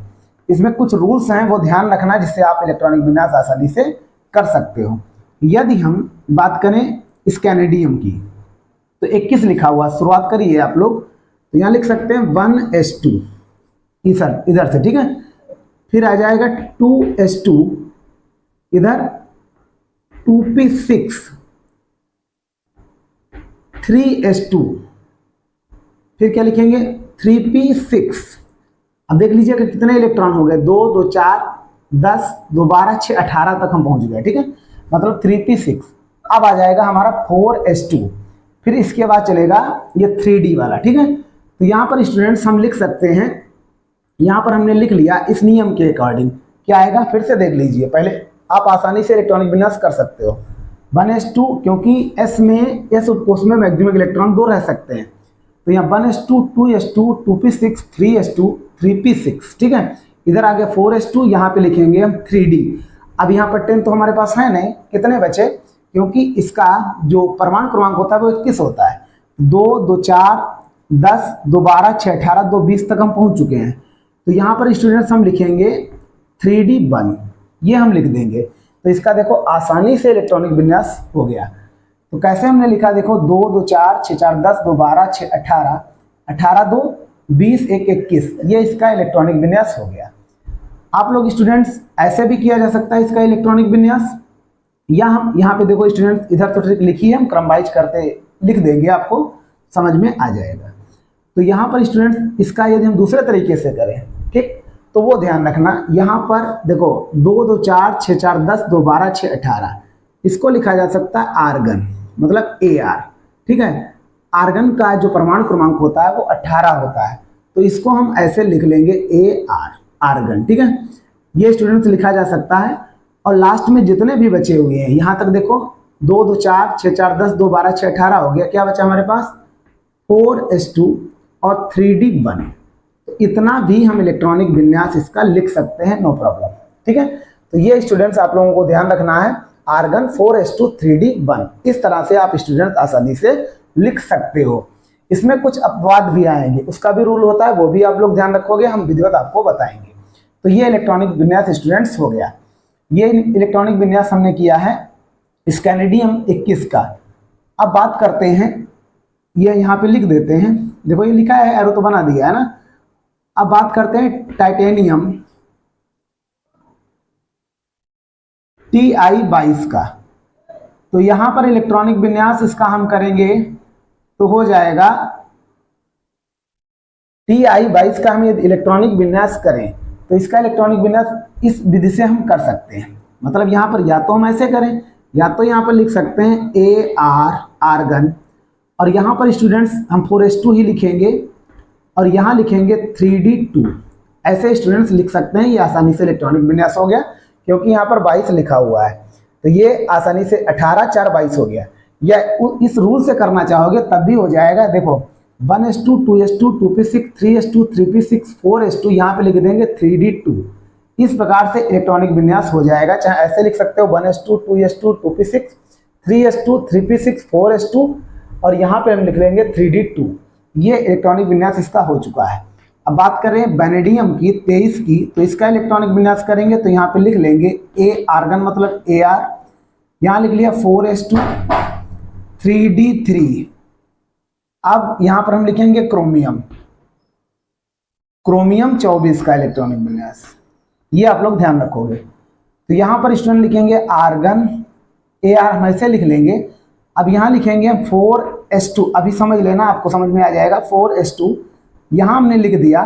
इसमें कुछ रूल्स हैं, वो ध्यान रखना, जिससे आप इलेक्ट्रॉनिक विन्यास आसानी से कर सकते हो। यदि हम बात करें स्कैनेडियम की, तो 21 लिखा हुआ, शुरुआत करिए आप लोग। तो यहाँ लिख सकते हैं 1s2 इधर से, ठीक है। फिर आ जाएगा 2s2, इधर 2p6, 3s2, फिर क्या लिखेंगे 3p6। अब देख लीजिएगा कितने इलेक्ट्रॉन हो गए, 2 2 4 10 2 12 6 18 तक हम पहुंच गए, ठीक है, मतलब 3p6। अब आ जाएगा हमारा 4s2, फिर इसके बाद चलेगा ये 3d वाला, ठीक है। तो यहाँ पर स्टूडेंट्स हम लिख सकते हैं, यहाँ पर हमने लिख लिया इस नियम के अकॉर्डिंग, क्या आएगा फिर से देख लीजिए, पहले आप आसानी से इलेक्ट्रॉनिक विन्यास कर सकते हो। 1s2 क्योंकि s में s उपकोष में मैक्सिमम इलेक्ट्रॉन 2 रह सकते हैं, तो यहाँ 1s2 2s2 2p6 3s2 3p6, ठीक है। इधर आ गया 4s2, यहाँ पे लिखेंगे हम 3d। अब यहाँ पर 10 तो हमारे पास है नहीं, कितने बचे, क्योंकि इसका जो परमाणु क्रमांक होता है वो 21 होता है। 2 2 4 10 2 12 6 18 2 20 तक हम पहुंच चुके हैं। तो यहाँ पर स्टूडेंट्स हम लिखेंगे 3d1, ये हम लिख देंगे। तो इसका देखो आसानी से इलेक्ट्रॉनिक विन्यास हो गया। तो कैसे हमने लिखा, देखो 2 2 4 6 4 10 2 12 6 18 18 2 20 1 21, ये इसका इलेक्ट्रॉनिक विन्यास हो गया। आप लोग स्टूडेंट्स ऐसे भी किया जा सकता है इसका इलेक्ट्रॉनिक विन्यास, या हम यहाँ पे देखो स्टूडेंट्स इधर तो ट्रिक लिखी है, हम क्रम वाइज करते लिख देंगे, आपको समझ में आ जाएगा। तो यहाँ पर स्टूडेंट्स इसका यदि हम दूसरे तरीके से करें, ठीक, तो वो ध्यान रखना, यहाँ पर देखो 2 2 4 6 4 10 2 12 6 18, इसको लिखा जा सकता है आर्गन, मतलब AR, ठीक है। आर्गन का जो परमाणु क्रमांक होता है वो 18 होता है, तो इसको हम ऐसे लिख लेंगे AR, आर्गन, ठीक है। ये स्टूडेंट्स लिखा जा सकता है। और लास्ट में जितने भी बचे हुए हैं, यहाँ तक देखो 2 2 4 6 4 10 2 12 6 18 हो गया, क्या बचा हमारे पास 4s2 और 3d1। तो इतना भी हम इलेक्ट्रॉनिक विन्यास इसका लिख सकते हैं, नो प्रॉब्लम, ठीक है। तो ये स्टूडेंट्स आप लोगों को ध्यान रखना है, आर्गन 4s2 3d1, इस तरह से आप स्टूडेंट्स आसानी से लिख सकते हो। इसमें कुछ अपवाद भी आएंगे, उसका भी रूल होता है, वो भी आप लोग ध्यान रखोगे, हम विधिवत आपको बताएंगे। तो ये इलेक्ट्रॉनिक विन्यास स्टूडेंट्स हो गया। ये इलेक्ट्रॉनिक विन्यास हमने किया है स्कैंडियम 21 का। अब बात करते हैं, ये यहाँ पे लिख देते हैं, देखो ये लिखा है, एरो तो बना दिया है ना। अब बात करते हैं टाइटेनियम Ti22 का। तो यहाँ पर इलेक्ट्रॉनिक विन्यास इसका हम करेंगे तो हो जाएगा Ti22 का हम यदि इलेक्ट्रॉनिक विन्यास करें तो इसका इलेक्ट्रॉनिक विन्यास इस विधि से हम कर सकते हैं। मतलब यहाँ पर या तो हम ऐसे करें, या तो यहाँ पर लिख सकते हैं AR, आर्गन, और यहाँ पर स्टूडेंट्स हम 4s2 ही लिखेंगे, और यहाँ लिखेंगे 3d2। ऐसे स्टूडेंट्स लिख सकते हैं, ये आसानी से इलेक्ट्रॉनिक विन्यास हो गया, क्योंकि यहाँ पर 22 लिखा हुआ है, तो ये आसानी से 18 4 22 हो गया। या इस रूल से करना चाहोगे तब भी हो जाएगा। देखो 1s2 2s2 2p6 3s2 3p6 4s2, यहाँ पे लिख देंगे 3d2। इस प्रकार से इलेक्ट्रॉनिक विन्यास हो जाएगा। चाहे ऐसे लिख सकते हो 1s2 2s2 2p6 3s2 3p6 4s2, और यहाँ पे हम लिख लेंगे 3d2। ये इलेक्ट्रॉनिक विन्यास इसका हो चुका है। अब बात करें वैनेडियम की 23 की, तो इसका इलेक्ट्रॉनिक विन्यास करेंगे तो यहाँ पे लिख लेंगे A, आर्गन मतलब AR, यहाँ लिख लिया 4s2 3d3। अब यहाँ पर हम लिखेंगे क्रोमियम 24 का इलेक्ट्रॉनिक विन्यास, ये आप लोग ध्यान रखोगे। तो यहाँ पर स्टूडेंट लिखेंगे आर्गन AR, हम ऐसे लिख लेंगे। अब यहाँ लिखेंगे 4s2, अभी समझ लेना, आपको समझ में आ जाएगा। 4s2 यहाँ हमने लिख दिया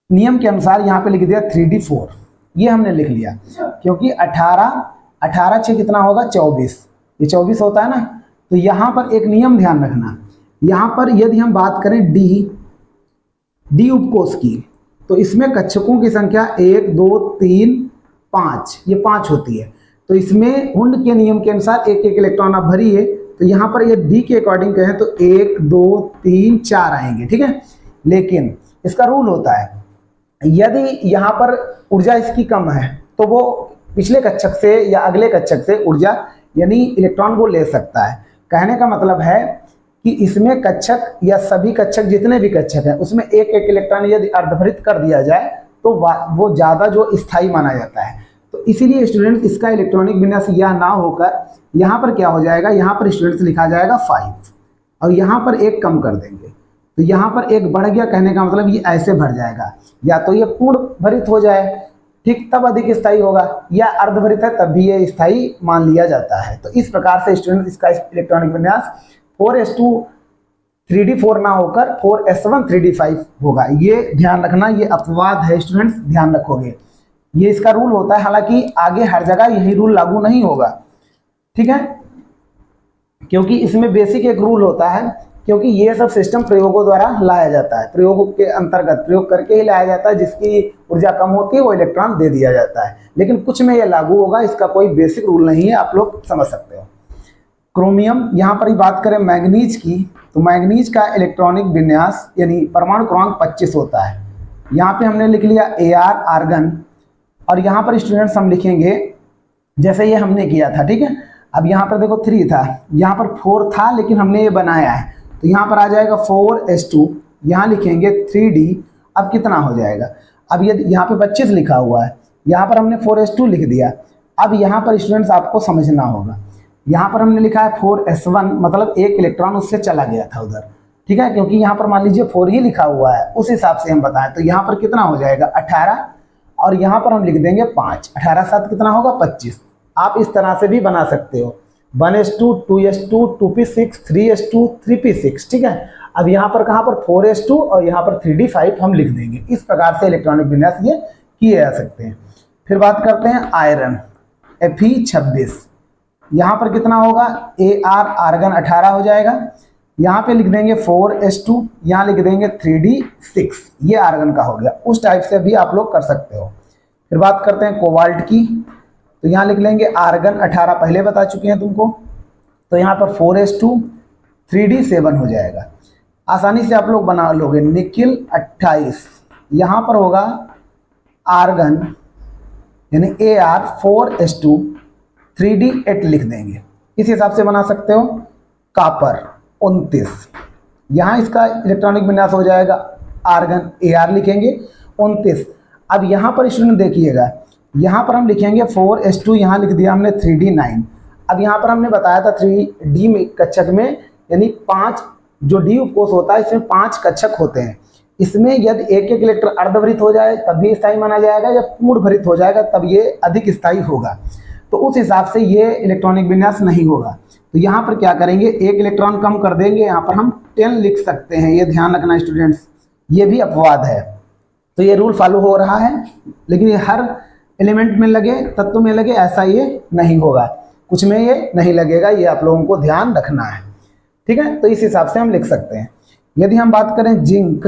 नियम के अनुसार, यहाँ पे लिख दिया 3d4, ये हमने लिख लिया, क्योंकि 18 6 कितना होगा 24, ये 24 होता है ना। तो यहाँ पर एक नियम ध्यान रखना, यहाँ पर यदि हम बात करें डी उपकोष की, तो इसमें कक्षकों की संख्या 1 2 3 5, ये 5 होती है। तो इसमें हुंड के नियम के अनुसार एक एक इलेक्ट्रॉन आप भरिए, तो यहाँ पर ये डी के अकॉर्डिंग कहें तो 1 2 3 4 आएंगे, ठीक है। लेकिन इसका रूल होता है, यदि यहाँ पर ऊर्जा इसकी कम है तो वो पिछले कक्षक से या अगले कक्षक से ऊर्जा यानी इलेक्ट्रॉन को ले सकता है। कहने का मतलब है कि इसमें कक्षक या सभी कक्षक जितने भी कक्षक हैं उसमें एक एक इलेक्ट्रॉन यदि अर्धभरित कर दिया जाए तो वो ज़्यादा जो स्थायी माना जाता है। तो इसीलिए स्टूडेंट्स इसका इलेक्ट्रॉनिक विन्यास यह ना होकर यहाँ पर क्या हो जाएगा, यहाँ पर स्टूडेंट्स लिखा जाएगा 5, और यहाँ पर एक कम कर देंगे, तो यहाँ पर एक बढ़ गया। कहने का मतलब ये ऐसे भर जाएगा, या तो ये पूर्ण भरित हो जाए, ठीक, तब अधिक स्थायी होगा, या अर्धभरित है तब भी ये स्थायी मान लिया जाता है। तो इस प्रकार से स्टूडेंट इसका इलेक्ट्रॉनिक विन्यास 4s2 3D4 ना होकर 4s1 3D5 होगा। ये ध्यान रखना, ये अपवाद है स्टूडेंट्स, ध्यान रखोगे। ये इसका रूल होता है, हालांकि आगे हर जगह यही रूल लागू नहीं होगा, ठीक है, क्योंकि इसमें बेसिक एक रूल होता है, क्योंकि ये सब सिस्टम प्रयोगों द्वारा लाया जाता है, प्रयोग के अंतर्गत प्रयोग करके ही लाया जाता है। जिसकी ऊर्जा कम होती है वो इलेक्ट्रॉन दे दिया जाता है, लेकिन कुछ में ये लागू होगा, इसका कोई बेसिक रूल नहीं है, आप लोग समझ सकते हो। क्रोमियम, यहाँ पर ही बात करें मैंगनीज की, तो मैंगनीज का इलेक्ट्रॉनिक विन्यास यानी परमाणु क्रमांक 25 होता है। यहाँ पे हमने लिख लिया Ar आर्गन, और यहाँ पर स्टूडेंट्स हम लिखेंगे जैसे ये हमने किया था, ठीक है। अब यहाँ पर देखो 3 था, यहाँ पर 4 था, लेकिन हमने ये बनाया है, तो यहाँ पर आ जाएगा 4s2, यहाँ लिखेंगे 3D। अब कितना हो जाएगा, अब ये यहाँ पे 25 लिखा हुआ है, यहाँ पर हमने 4s2 लिख दिया। अब यहाँ पर स्टूडेंट्स आपको समझना होगा, यहाँ पर हमने लिखा है 4s1, मतलब एक इलेक्ट्रॉन उससे चला गया था उधर, ठीक है, क्योंकि यहाँ पर मान लीजिए 4 ही लिखा हुआ है, उस हिसाब से हम बताएं तो यहाँ पर कितना हो जाएगा 18, और यहाँ पर हम लिख देंगे 5, 18 7 कितना होगा 25। आप इस तरह से भी बना सकते हो, 1s2 2s2 2p6 3s2 3p6, ठीक है। अब यहाँ पर कहाँ पर 4s2 और यहाँ पर 3d5 हम लिख देंगे। इस प्रकार से इलेक्ट्रॉनिक विन्यास ये किए जा सकते हैं। फिर बात करते हैं आयरन, Fe26, यहाँ पर कितना होगा Ar आर्गन 18 हो जाएगा, यहाँ पे लिख देंगे 4s2, यहाँ लिख देंगे 3d6, ये आर्गन का हो गया। उस टाइप से भी आप लोग कर सकते हो। फिर बात करते हैं कोबाल्ट की, तो यहाँ लिख लेंगे आर्गन 18, पहले बता चुके हैं तुमको, तो यहाँ पर 4s2 3d7 हो जाएगा। आसानी से आप लोग बना लोगे। निकिल 28, यहाँ पर होगा आर्गन यानी Ar 4s2 3d8 लिख देंगे, इस हिसाब से बना सकते हो। कॉपर 29, यहाँ इसका इलेक्ट्रॉनिक विन्यास हो जाएगा, आर्गन Ar लिखेंगे 29। अब यहाँ पर स्टूडेंट देखिएगा, यहाँ पर हम लिखेंगे 4s2, यहाँ लिख दिया हमने 3d9। अब यहाँ पर हमने बताया था 3d में कक्षक में यानी 5 जो d उपकोष होता है, इसमें 5 कक्षक होते हैं। इसमें यदि एक एक इलेक्ट्रॉन अर्धभरित हो जाए तब भी स्थायी माना जाएगा, या पूर्ण भरित हो जाएगा तब ये अधिक स्थायी होगा, तो उस हिसाब से ये इलेक्ट्रॉनिक विन्यास नहीं होगा। तो यहाँ पर क्या करेंगे, एक इलेक्ट्रॉन कम कर देंगे, यहाँ पर हम 10 लिख सकते हैं, ये ध्यान रखना स्टूडेंट्स, ये भी अपवाद है। तो ये रूल फॉलो हो रहा है, लेकिन ये हर एलिमेंट में लगे, तत्व में लगे ऐसा ये नहीं होगा, कुछ में ये नहीं लगेगा, ये आप लोगों को ध्यान रखना है, ठीक है। तो इस हिसाब से हम लिख सकते हैं। यदि हम बात करें जिंक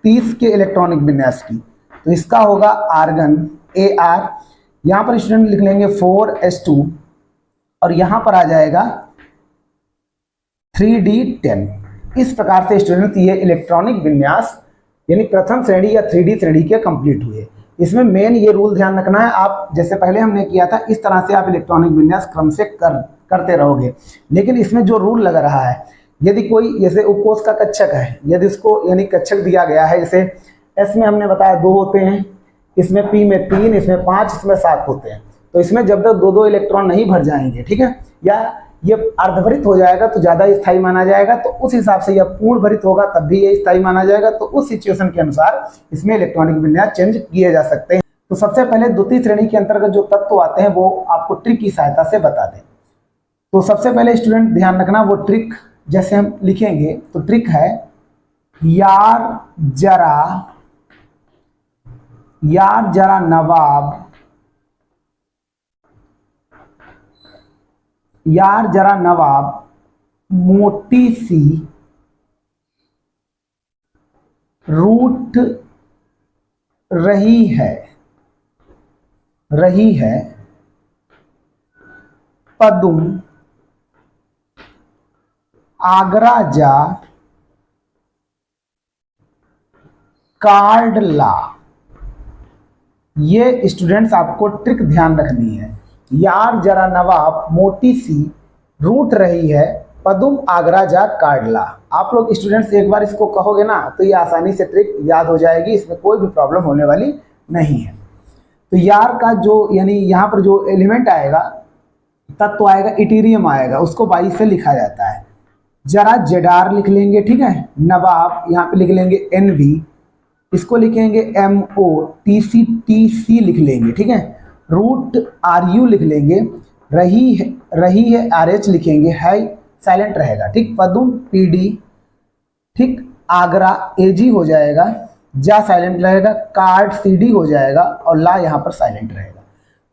30 के इलेक्ट्रॉनिक विन्यास की, तो इसका होगा आर्गन Ar, यहाँ पर स्टूडेंट लिख लेंगे 4s2, और यहाँ पर आ जाएगा 3d10। इस प्रकार से स्टूडेंट ये इलेक्ट्रॉनिक विन्यास यानी प्रथम श्रेणी या 3D श्रेणी के कंप्लीट हुए। इसमें मेन ये रूल ध्यान रखना है, आप जैसे पहले हमने किया था इस तरह से आप इलेक्ट्रॉनिक विन्यास क्रम से करते रहोगे। लेकिन इसमें जो रूल लग रहा है, यदि कोई जैसे उपकोष का कक्षक है, यदि उसको यानी कक्षक दिया गया है, जैसे S में हमने बताया 2 होते हैं, इसमें P में 3, इसमें 5, इसमें 7 होते हैं, तो इसमें जब तक 2-2 इलेक्ट्रॉन नहीं भर जाएंगे, ठीक है, या ये अर्धभरित हो जाएगा तो ज़्यादा स्थायी माना जाएगा, तो उस हिसाब से यह पूर्ण भरित होगा तब भी ये स्थायी माना जाएगा। तो उस सिचुएशन के अनुसार इसमें इलेक्ट्रॉनिक विन्यास चेंज किए जा सकते हैं। तो सबसे पहले द्वितीय श्रेणी के अंतर्गत जो तत्व आते हैं वो आपको ट्रिक की सहायता से बता दें। तो सबसे पहले स्टूडेंट ध्यान रखना, वो ट्रिक जैसे हम लिखेंगे तो ट्रिक है यार जरा नवाब, यार जरा नवाब मोटी सी रूठ रही है पदुम आगरा जा कार्ड ला। ये स्टूडेंट्स आपको ट्रिक ध्यान रखनी है। यार जरा नवाब मोटी सी रूठ रही है पदुम आगरा जा कार्ड ला। आप लोग स्टूडेंट्स एक बार इसको कहोगे ना तो ये आसानी से ट्रिक याद हो जाएगी, इसमें कोई भी प्रॉब्लम होने वाली नहीं है। तो यार का जो यानी यहाँ पर जो एलिमेंट आएगा, तत्व आएगा, इटीरियम आएगा, उसको 22 से लिखा जाता है। जरा जेडार लिख लेंगे, ठीक है। नवाब यहाँ पे लिख लेंगे NV, इसको लिखेंगे MO, TC लिख लेंगे, ठीक है। रूट RU लिख लेंगे, रही है RH लिखेंगे, है साइलेंट रहेगा, ठीक। पदुम PD, ठीक, आगरा AG हो जाएगा, जा साइलेंट रहेगा, कार्ड CD हो जाएगा और ला यहाँ पर साइलेंट रहेगा।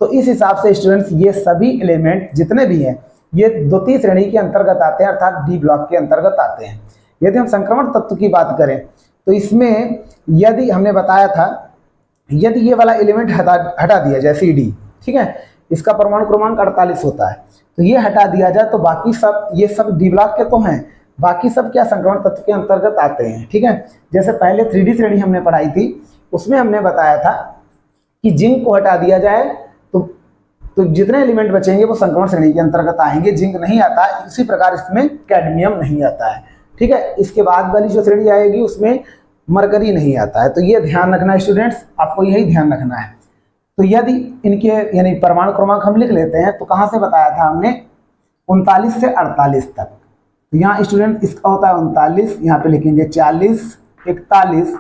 तो इस हिसाब से स्टूडेंट्स ये सभी एलिमेंट जितने भी हैं ये द्वितीय श्रेणी के अंतर्गत आते हैं, अर्थात डी ब्लॉक के अंतर्गत आते हैं। यदि हम संक्रमण तत्व की बात करें तो इसमें यदि हमने बताया था, यदि ये वाला एलिमेंट हटा दिया जाए CD, ठीक है, इसका परमाणु क्रमांक 48 होता है, तो ये हटा दिया जाए तो बाकी सब, ये सब डी ब्लॉक के तो हैं, बाकी सब क्या संक्रमण तत्व के अंतर्गत आते हैं। ठीक है, जैसे पहले 3D श्रेणी हमने पढ़ाई थी, उसमें हमने बताया था कि जिंक को हटा दिया जाए तो जितने एलिमेंट बचेंगे वो संक्रमण श्रेणी के अंतर्गत आएंगे, जिंक नहीं आता है। इसी प्रकार इसमें कैडमियम नहीं आता है। ठीक है, इसके बाद वाली जो श्रेणी आएगी उसमें मरकरी नहीं आता है। तो ये ध्यान रखना है स्टूडेंट्स, आपको यही ध्यान रखना है। तो यदि इनके यानी परमाणु क्रमांक हम लिख लेते हैं तो कहाँ से बताया था हमने, 39 से 48 तक। तो यहाँ स्टूडेंट इसका होता है 39, यहाँ पे लिखेंगे 40, 41,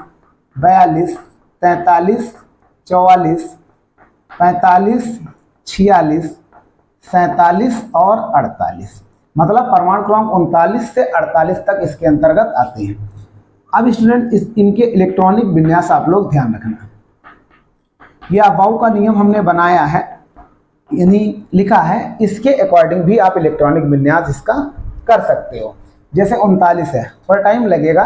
42, 43, 44, 45, 46, 47 और 48, मतलब परमाणु क्रमांक 39 से 48 तक इसके अंतर्गत आते हैं। अब स्टूडेंट इनके इलेक्ट्रॉनिक विन्यास आप लोग ध्यान रखना। यह अबाउ का नियम हमने बनाया है, यानी लिखा है, इसके अकॉर्डिंग भी आप इलेक्ट्रॉनिक विन्यास इसका कर सकते हो। जैसे 39 है, थोड़ा टाइम लगेगा,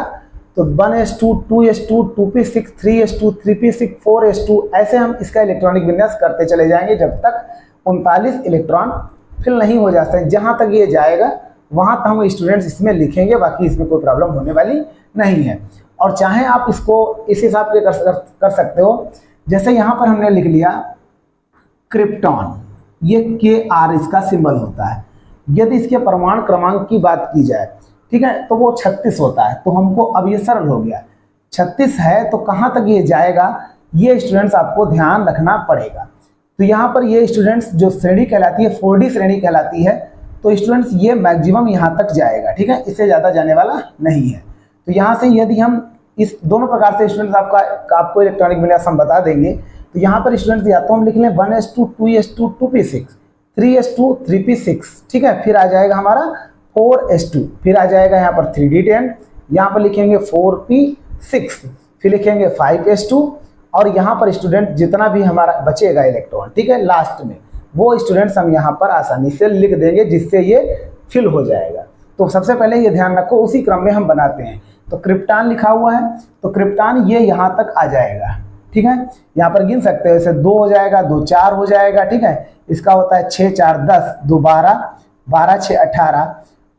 तो 1s2, 2s2, 2p6, 3s2, 3p6, 4s2, ऐसे हम इसका इलेक्ट्रॉनिक विन्यास करते चले जाएंगे जब तक 39 इलेक्ट्रॉन फिल नहीं हो जाते हैं। जहाँ तक ये जाएगा वहाँ तक हम स्टूडेंट्स इसमें लिखेंगे, बाकी इसमें कोई प्रॉब्लम होने वाली नहीं है। और चाहे आप इसको इस हिसाब से कर सकते हो, जैसे यहाँ पर हमने लिख लिया क्रिप्टॉन, ये Kr इसका सिंबल होता है। यदि इसके परमाणु क्रमांक की बात की जाए, ठीक है, तो वो 36 होता है। तो हमको अब ये सरल हो गया, 36 है तो कहाँ तक ये जाएगा, ये स्टूडेंट्स आपको ध्यान रखना पड़ेगा। तो यहाँ पर ये स्टूडेंट्स जो श्रेणी कहलाती है 4D श्रेणी कहलाती है, तो स्टूडेंट्स ये मैक्सिमम यहाँ तक जाएगा। ठीक है, इससे ज़्यादा जाने वाला नहीं है। तो यहाँ से यदि हम इस दोनों प्रकार से स्टूडेंट्स आपको इलेक्ट्रॉनिक विन्यास हम बता देंगे। तो यहाँ पर स्टूडेंट्स या तो हम लिख लें 1s2, 2s2, 2p6, 3s2, 3p6, ठीक है, फिर आ जाएगा हमारा 4s2, फिर आ जाएगा यहाँ पर 3d10, यहाँ पर लिखेंगे 4p6, फिर लिखेंगे 5s2, और यहाँ पर स्टूडेंट जितना भी हमारा बचेगा इलेक्ट्रॉन, ठीक है, लास्ट में वो स्टूडेंट्स हम यहाँ पर आसानी से लिख देंगे, जिससे ये फिल हो जाएगा। तो सबसे पहले ये ध्यान रखो, उसी क्रम में हम बनाते हैं। तो क्रिप्टान लिखा हुआ है, तो क्रिप्टान ये यहाँ तक आ जाएगा। ठीक है, यहाँ पर गिन सकते हो, जैसे 2 हो जाएगा, 2 4 हो जाएगा। ठीक है, इसका होता है 6 4 10, 2 12, 12 6 18,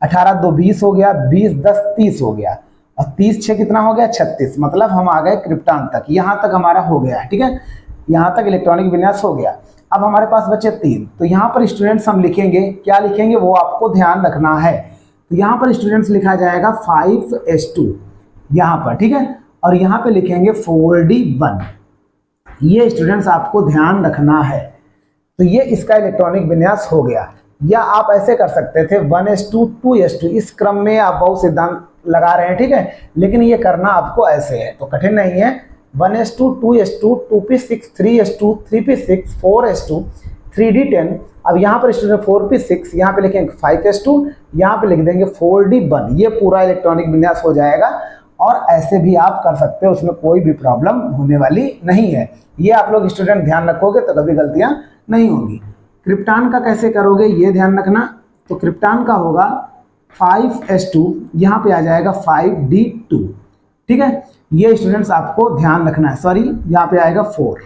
18 2 20 हो गया, 20 10 30 हो गया, और 30 6 कितना हो गया, 36। मतलब हम आ गए क्रिप्टान तक, यहाँ तक हमारा हो गया है। ठीक है, यहाँ तक इलेक्ट्रॉनिक विन्यास हो गया। अब हमारे पास बचे 3, तो यहाँ पर स्टूडेंट्स हम लिखेंगे, क्या लिखेंगे वो आपको ध्यान रखना है। तो यहाँ पर स्टूडेंट्स लिखा जाएगा 5s2 यहाँ पर, ठीक है, और यहाँ पे लिखेंगे 4d1। ये स्टूडेंट्स आपको ध्यान रखना है। तो ये इसका इलेक्ट्रॉनिक विन्यास हो गया। या आप ऐसे कर सकते थे 1s2, 2s2, इस क्रम में आप बहुत सिद्धांत लगा रहे हैं। ठीक है, लेकिन ये करना आपको ऐसे है, तो कठिन नहीं है। 1s2, 2s2, 2p6, 3s2, 3p6, 4s2, 3d10। अब यहाँ पर स्टूडेंट 4p6, यहाँ पे लिखेंगे 5s2, यहाँ पे लिख देंगे 4d1। ये पूरा इलेक्ट्रॉनिक विन्यास हो जाएगा। और ऐसे भी आप कर सकते हो, उसमें कोई भी प्रॉब्लम होने वाली नहीं है। ये आप लोग स्टूडेंट ध्यान रखोगे तो कभी गलतियां नहीं होगी। क्रिप्टान का कैसे करोगे ये ध्यान रखना। तो क्रिप्टान का होगा 5s2, यहाँ पे आ जाएगा 5d2। ठीक है, ये स्टूडेंट्स आपको ध्यान रखना है। सॉरी, यहाँ पे आएगा 4।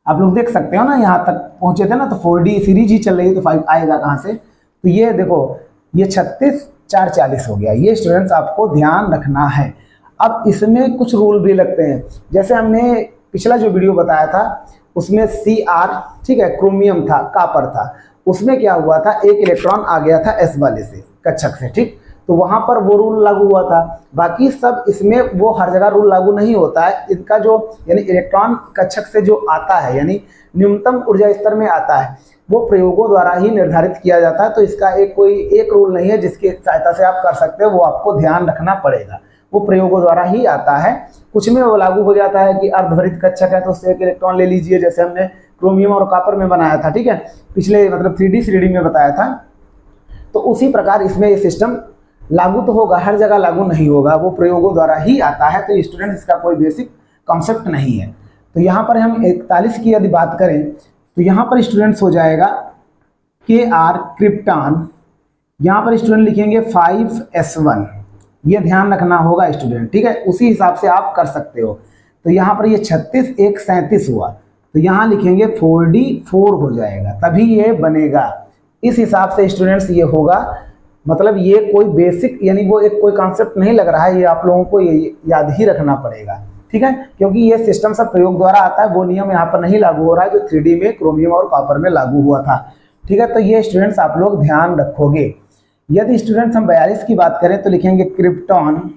आप लोग देख सकते हो ना, यहाँ तक पहुंचे थे ना, तो 4D सीरीज ही चल रही है, तो 5 आएगा कहाँ से। तो ये देखो, ये 36 4 40 हो गया। ये स्टूडेंट्स आपको ध्यान रखना है। अब इसमें कुछ रूल भी लगते हैं, जैसे हमने पिछला जो वीडियो बताया था उसमें Cr, ठीक है, क्रोमियम था, कापर था, उसमें क्या हुआ था, एक इलेक्ट्रॉन आ गया था S वाले से, कक्षक से। ठीक, तो वहाँ पर वो रूल लागू हुआ था। बाकी सब इसमें वो हर जगह रूल लागू नहीं होता है। इनका जो यानी इलेक्ट्रॉन कक्षक से जो आता है, यानी न्यूनतम ऊर्जा स्तर में आता है, वो प्रयोगों द्वारा ही निर्धारित किया जाता है। तो इसका कोई एक रूल नहीं है जिसकी सहायता से आप कर सकते हो, वो आपको ध्यान रखना पड़ेगा। वो प्रयोगों द्वारा ही आता है। कुछ में वो लागू हो जाता है कि अर्धभरित कक्षक है तो उससे एक इलेक्ट्रॉन ले लीजिए, जैसे हमने क्रोमियम और कॉपर में बनाया था। ठीक है, पिछले मतलब 3D श्रेणी में बताया था। तो उसी प्रकार इसमें ये सिस्टम लागू तो होगा, हर जगह लागू नहीं होगा, वो प्रयोगों द्वारा ही आता है। तो स्टूडेंट इसका कोई बेसिक कॉन्सेप्ट नहीं है। तो यहाँ पर हम 41 की यदि बात करें तो यहाँ पर स्टूडेंट्स हो जाएगा KR क्रिप्टॉन, यहाँ पर स्टूडेंट लिखेंगे 5S1, ये ध्यान रखना होगा स्टूडेंट, ठीक है। उसी हिसाब से आप कर सकते हो। तो यहाँ पर ये 36 1 37 हुआ, तो यहाँ लिखेंगे 4D4 हो जाएगा, तभी ये बनेगा। इस हिसाब से स्टूडेंट्स ये होगा। मतलब ये कोई बेसिक यानी वो एक कोई कॉन्सेप्ट नहीं लग रहा है, ये आप लोगों को ये याद ही रखना पड़ेगा, ठीक है। क्योंकि ये सिस्टम सब प्रयोग द्वारा आता है, वो नियम यहाँ पर नहीं लागू हो रहा है जो 3D में क्रोमियम और कॉपर में लागू हुआ था, ठीक है। तो ये स्टूडेंट्स आप लोग ध्यान रखोगे। यदि स्टूडेंट्स हम 42 की बात करें तो लिखेंगे क्रिप्टॉन,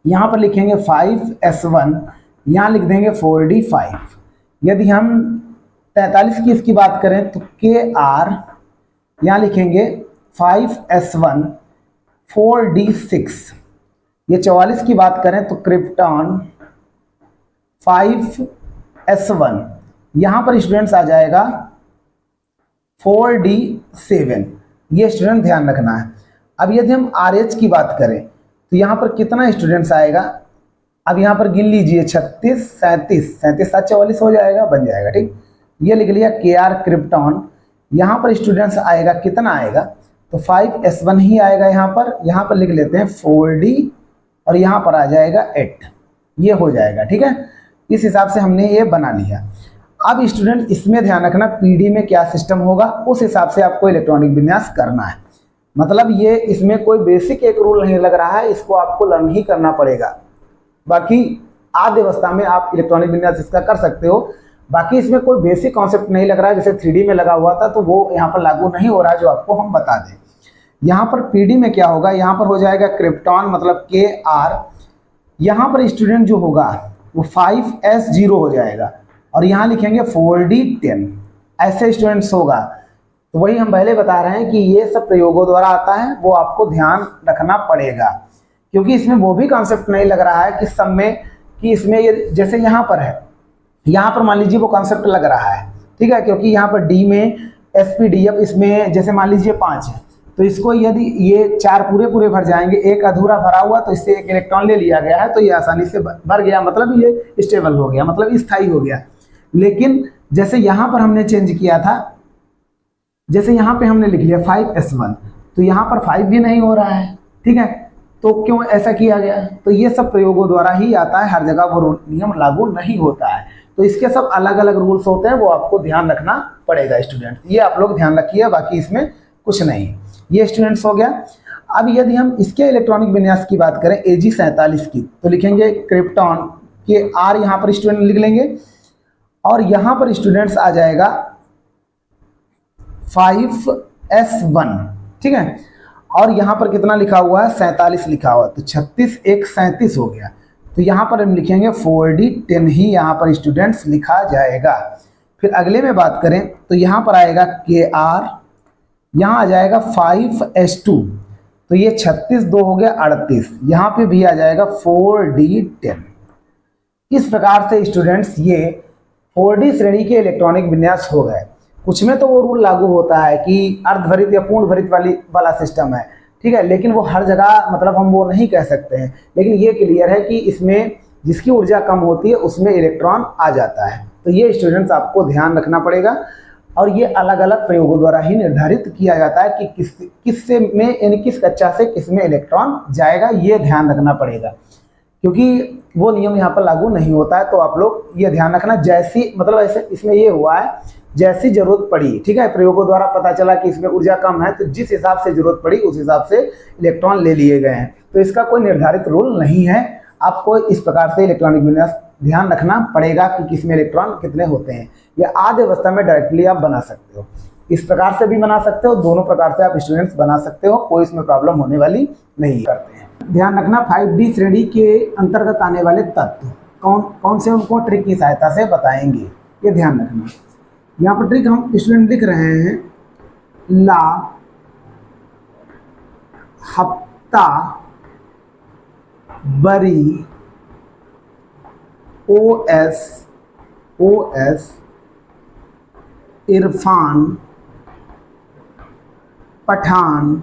यहाँ पर लिखेंगे 5S1, यहाँ लिख देंगे 4D5। यदि हम 43 की इसकी बात करें तो KR, यहाँ लिखेंगे 5S1 4D6। ये 44 की बात करें तो क्रिप्टॉन 5S1, यहाँ पर स्टूडेंट्स आ जाएगा 4D7। ये स्टूडेंट ध्यान रखना है। अब यदि हम RH की बात करें तो यहाँ पर कितना स्टूडेंट्स आएगा, अब यहाँ पर गिन लीजिए 36 37 37 7 44 हो जाएगा, बन जाएगा, ठीक। ये लिख लिया KR क्रिप्टॉन, यहाँ पर स्टूडेंट्स आएगा कितना आएगा, तो 5S1 ही आएगा। यहाँ पर लिख लेते हैं 4D और यहाँ पर आ जाएगा 8, ये हो जाएगा, ठीक है। इस हिसाब से हमने ये बना लिया। अब स्टूडेंट इसमें ध्यान रखना पीडी में क्या सिस्टम होगा, उस हिसाब से आपको इलेक्ट्रॉनिक विन्यास करना है। मतलब ये इसमें कोई बेसिक एक रूल नहीं लग रहा है, इसको आपको लर्न ही करना पड़ेगा। बाकी आद्य अवस्था में आप इलेक्ट्रॉनिक विन्यास इसका कर सकते हो। बाकी इसमें कोई बेसिक कॉन्सेप्ट नहीं लग रहा है, जैसे 3D में लगा हुआ था तो वो यहाँ पर लागू नहीं हो रहा है, जो आपको हम बता दें। यहाँ पर पीडी में क्या होगा, यहाँ पर हो जाएगा क्रिप्टॉन मतलब KR, यहाँ पर स्टूडेंट जो होगा वो 5S0 हो जाएगा और यहाँ लिखेंगे 4D10, ऐसे स्टूडेंट्स होगा। तो वही हम पहले बता रहे हैं कि ये सब प्रयोगों द्वारा आता है, वो आपको ध्यान रखना पड़ेगा। क्योंकि इसमें वो भी कॉन्सेप्ट नहीं लग रहा है कि सब में कि इसमें ये जैसे यहाँ पर है, यहाँ पर मान लीजिए वो कॉन्सेप्ट लग रहा है, ठीक है। क्योंकि यहाँ पर D में SPDF इसमें जैसे मान लीजिए 5 है, तो इसको यदि ये 4 पूरे भर जाएंगे, एक अधूरा भरा हुआ तो इससे एक इलेक्ट्रॉन ले लिया गया है, तो ये आसानी से भर गया, मतलब ये स्टेबल हो गया, मतलब स्थायी हो गया। लेकिन जैसे यहाँ पर हमने चेंज किया था, जैसे यहाँ पे हमने लिख लिया 5S1, तो यहाँ पर 5 भी नहीं हो रहा है, ठीक है। तो क्यों ऐसा किया गया, तो ये सब प्रयोगों द्वारा ही आता है, हर जगह वो नियम लागू नहीं होता है। तो इसके सब अलग अलग रूल्स होते हैं, वो आपको ध्यान रखना पड़ेगा स्टूडेंट, ये आप लोग ध्यान रखिए, बाकी इसमें कुछ नहीं। ये स्टूडेंट्स हो गया। अब यदि हम इसके इलेक्ट्रॉनिक विन्यास की बात करें AG47 की, तो लिखेंगे क्रिप्टॉन KR, यहाँ पर स्टूडेंट लिख लेंगे और यहाँ पर स्टूडेंट्स आ जाएगा 5S1, ठीक है। और यहाँ पर कितना लिखा हुआ है, 47 लिखा हुआ है, तो 36 1 37 हो गया। तो यहाँ पर हम लिखेंगे 4D10 ही यहाँ पर स्टूडेंट्स लिखा जाएगा। फिर अगले में बात करें तो यहाँ पर आएगा KR, यहाँ आ जाएगा 5S2, तो ये 36 2 हो गया 38, यहाँ पे भी आ जाएगा 4D10। इस प्रकार से स्टूडेंट्स ये 4D श्रेणी के इलेक्ट्रॉनिक विन्यास हो गए। कुछ में तो वो रूल लागू होता है कि अर्धभरित या पूर्ण भरित वाला सिस्टम है, ठीक है, लेकिन वो हर जगह मतलब हम वो नहीं कह सकते हैं। लेकिन ये क्लियर है कि इसमें जिसकी ऊर्जा कम होती है उसमें इलेक्ट्रॉन आ जाता है। तो ये स्टूडेंट्स आपको ध्यान रखना पड़ेगा और ये अलग अलग प्रयोगों द्वारा ही निर्धारित किया जाता है कि किससे में यानी किस कक्षा से किस में इलेक्ट्रॉन जाएगा, ये ध्यान रखना पड़ेगा। क्योंकि वो नियम यहाँ पर लागू नहीं होता है, तो आप लोग ये ध्यान रखना। जैसी मतलब ऐसे इसमें ये हुआ है, जैसी जरूरत पड़ी, ठीक है, प्रयोगों द्वारा पता चला कि इसमें ऊर्जा कम है, तो जिस हिसाब से जरूरत पड़ी उस हिसाब से इलेक्ट्रॉन ले लिए गए हैं। तो इसका कोई निर्धारित रूल नहीं है। आपको इस प्रकार से इलेक्ट्रॉनिक विन्यास ध्यान रखना पड़ेगा कि किसमें इलेक्ट्रॉन कितने होते हैं। या आद्य अवस्था में डायरेक्टली आप बना सकते हो, इस प्रकार से भी बना सकते हो, दोनों प्रकार से आप स्टूडेंट्स बना सकते हो, कोई इसमें प्रॉब्लम होने वाली नहीं करते हैं। ध्यान रखना 5D श्रेणी के अंतर्गत आने वाले तत्व कौन कौन से, उनको ट्रिक की सहायता से बताएंगे, ये ध्यान रखना। यहाँ पर ट्रिक हम स्टूडेंट लिख रहे हैं, ला, हफ्ता, बरी, OS, इरफान, पठान,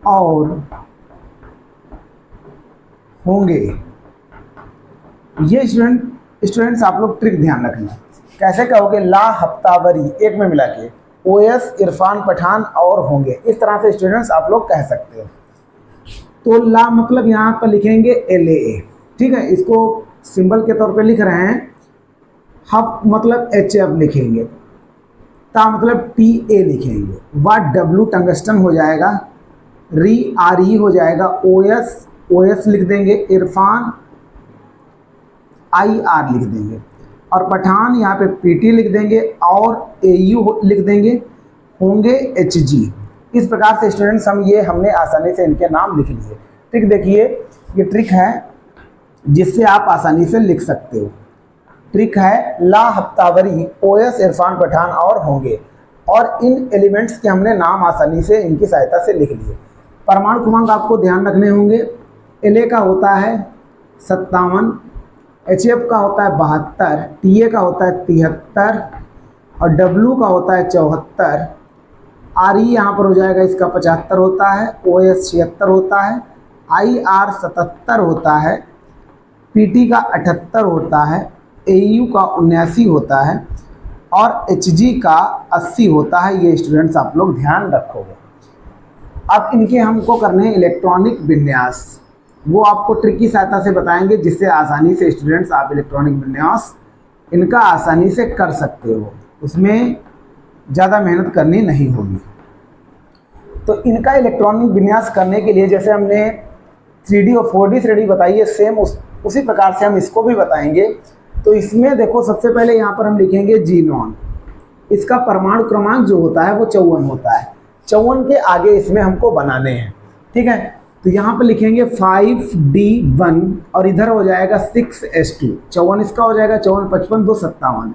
और होंगे। ये स्टूडेंट्स आप लोग ट्रिक ध्यान रखना। कैसे कहोगे? ला हफ्तावरी एक में मिला के, ओएस इरफान पठान और होंगे, इस तरह से स्टूडेंट्स आप लोग कह सकते हो। तो ला मतलब यहाँ पर लिखेंगे LA, ठीक है, इसको सिंबल के तौर पे लिख रहे हैं। हफ मतलब HF लिखेंगे, ता मतलब TA लिखेंगे, W टंगस्टन हो जाएगा, RE हो जाएगा, OS लिख देंगे, इरफान IR लिख देंगे, और पठान यहाँ पे PT लिख देंगे, और AU लिख देंगे, होंगे HG। इस प्रकार से स्टूडेंट्स हमने आसानी से इनके नाम लिख लिए। ट्रिक देखिए, ये ट्रिक है जिससे आप आसानी से लिख सकते हो। ट्रिक है ला हफ्तावरी, OS इरफान पठान और होंगे, और इन एलिमेंट्स के हमने नाम आसानी से इनकी सहायता से लिख लिए। परमाणु क्रमांक आपको ध्यान रखने होंगे। LA का होता है 57, HF का होता है 72, TA का होता है 73, और W का होता है 74, RE यहाँ पर हो जाएगा इसका 75 होता है, OS 76 होता है, IR 77 होता है, PT का 78 होता है, AU का 79 होता है, और HG का 80 होता है। ये स्टूडेंट्स आप लोग ध्यान रखोगे। अब इनके हमको करने हैं इलेक्ट्रॉनिक विन्यास, वो आपको ट्रिक की सहायता से बताएंगे, जिससे आसानी से स्टूडेंट्स आप इलेक्ट्रॉनिक विन्यास इनका आसानी से कर सकते हो, उसमें ज़्यादा मेहनत करनी नहीं होगी। तो इनका इलेक्ट्रॉनिक विन्यास करने के लिए जैसे हमने 3D और 4D थ्रेडी बताई है, सेम उसी प्रकार से हम इसको भी बताएंगे। तो इसमें देखो, सबसे पहले यहाँ पर हम लिखेंगे जीनॉन। इसका परमाणु क्रमांक जो होता है वो 54 होता है। 54 के आगे इसमें हमको बनाने हैं, ठीक है। तो यहाँ पर लिखेंगे 5D1, और इधर हो जाएगा 6S2। 54 इसका हो जाएगा, 54 55 2 57।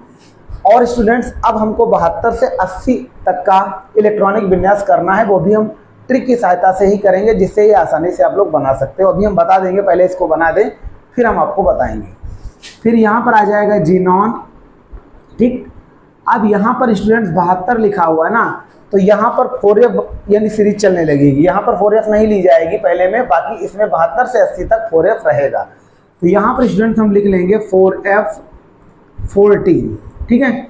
और स्टूडेंट्स अब हमको 72 से 80 तक का इलेक्ट्रॉनिक विन्यास करना है, वो भी हम ट्रिक की सहायता से ही करेंगे, जिससे ये आसानी से आप लोग बना सकते हो। अभी हम बता देंगे, पहले इसको बना दें फिर हम आपको बताएंगे। फिर यहाँ पर आ जाएगा जीनॉन, ठीक। अब यहाँ पर स्टूडेंट्स 72 लिखा हुआ है ना, तो यहाँ पर 4F यानी सीरीज चलने लगेगी। यहाँ पर 4F नहीं ली जाएगी पहले में, बाकी इसमें 72 से 80 तक 4F रहेगा। तो यहाँ पर स्टूडेंट्स हम लिख लेंगे 4F14, ठीक है।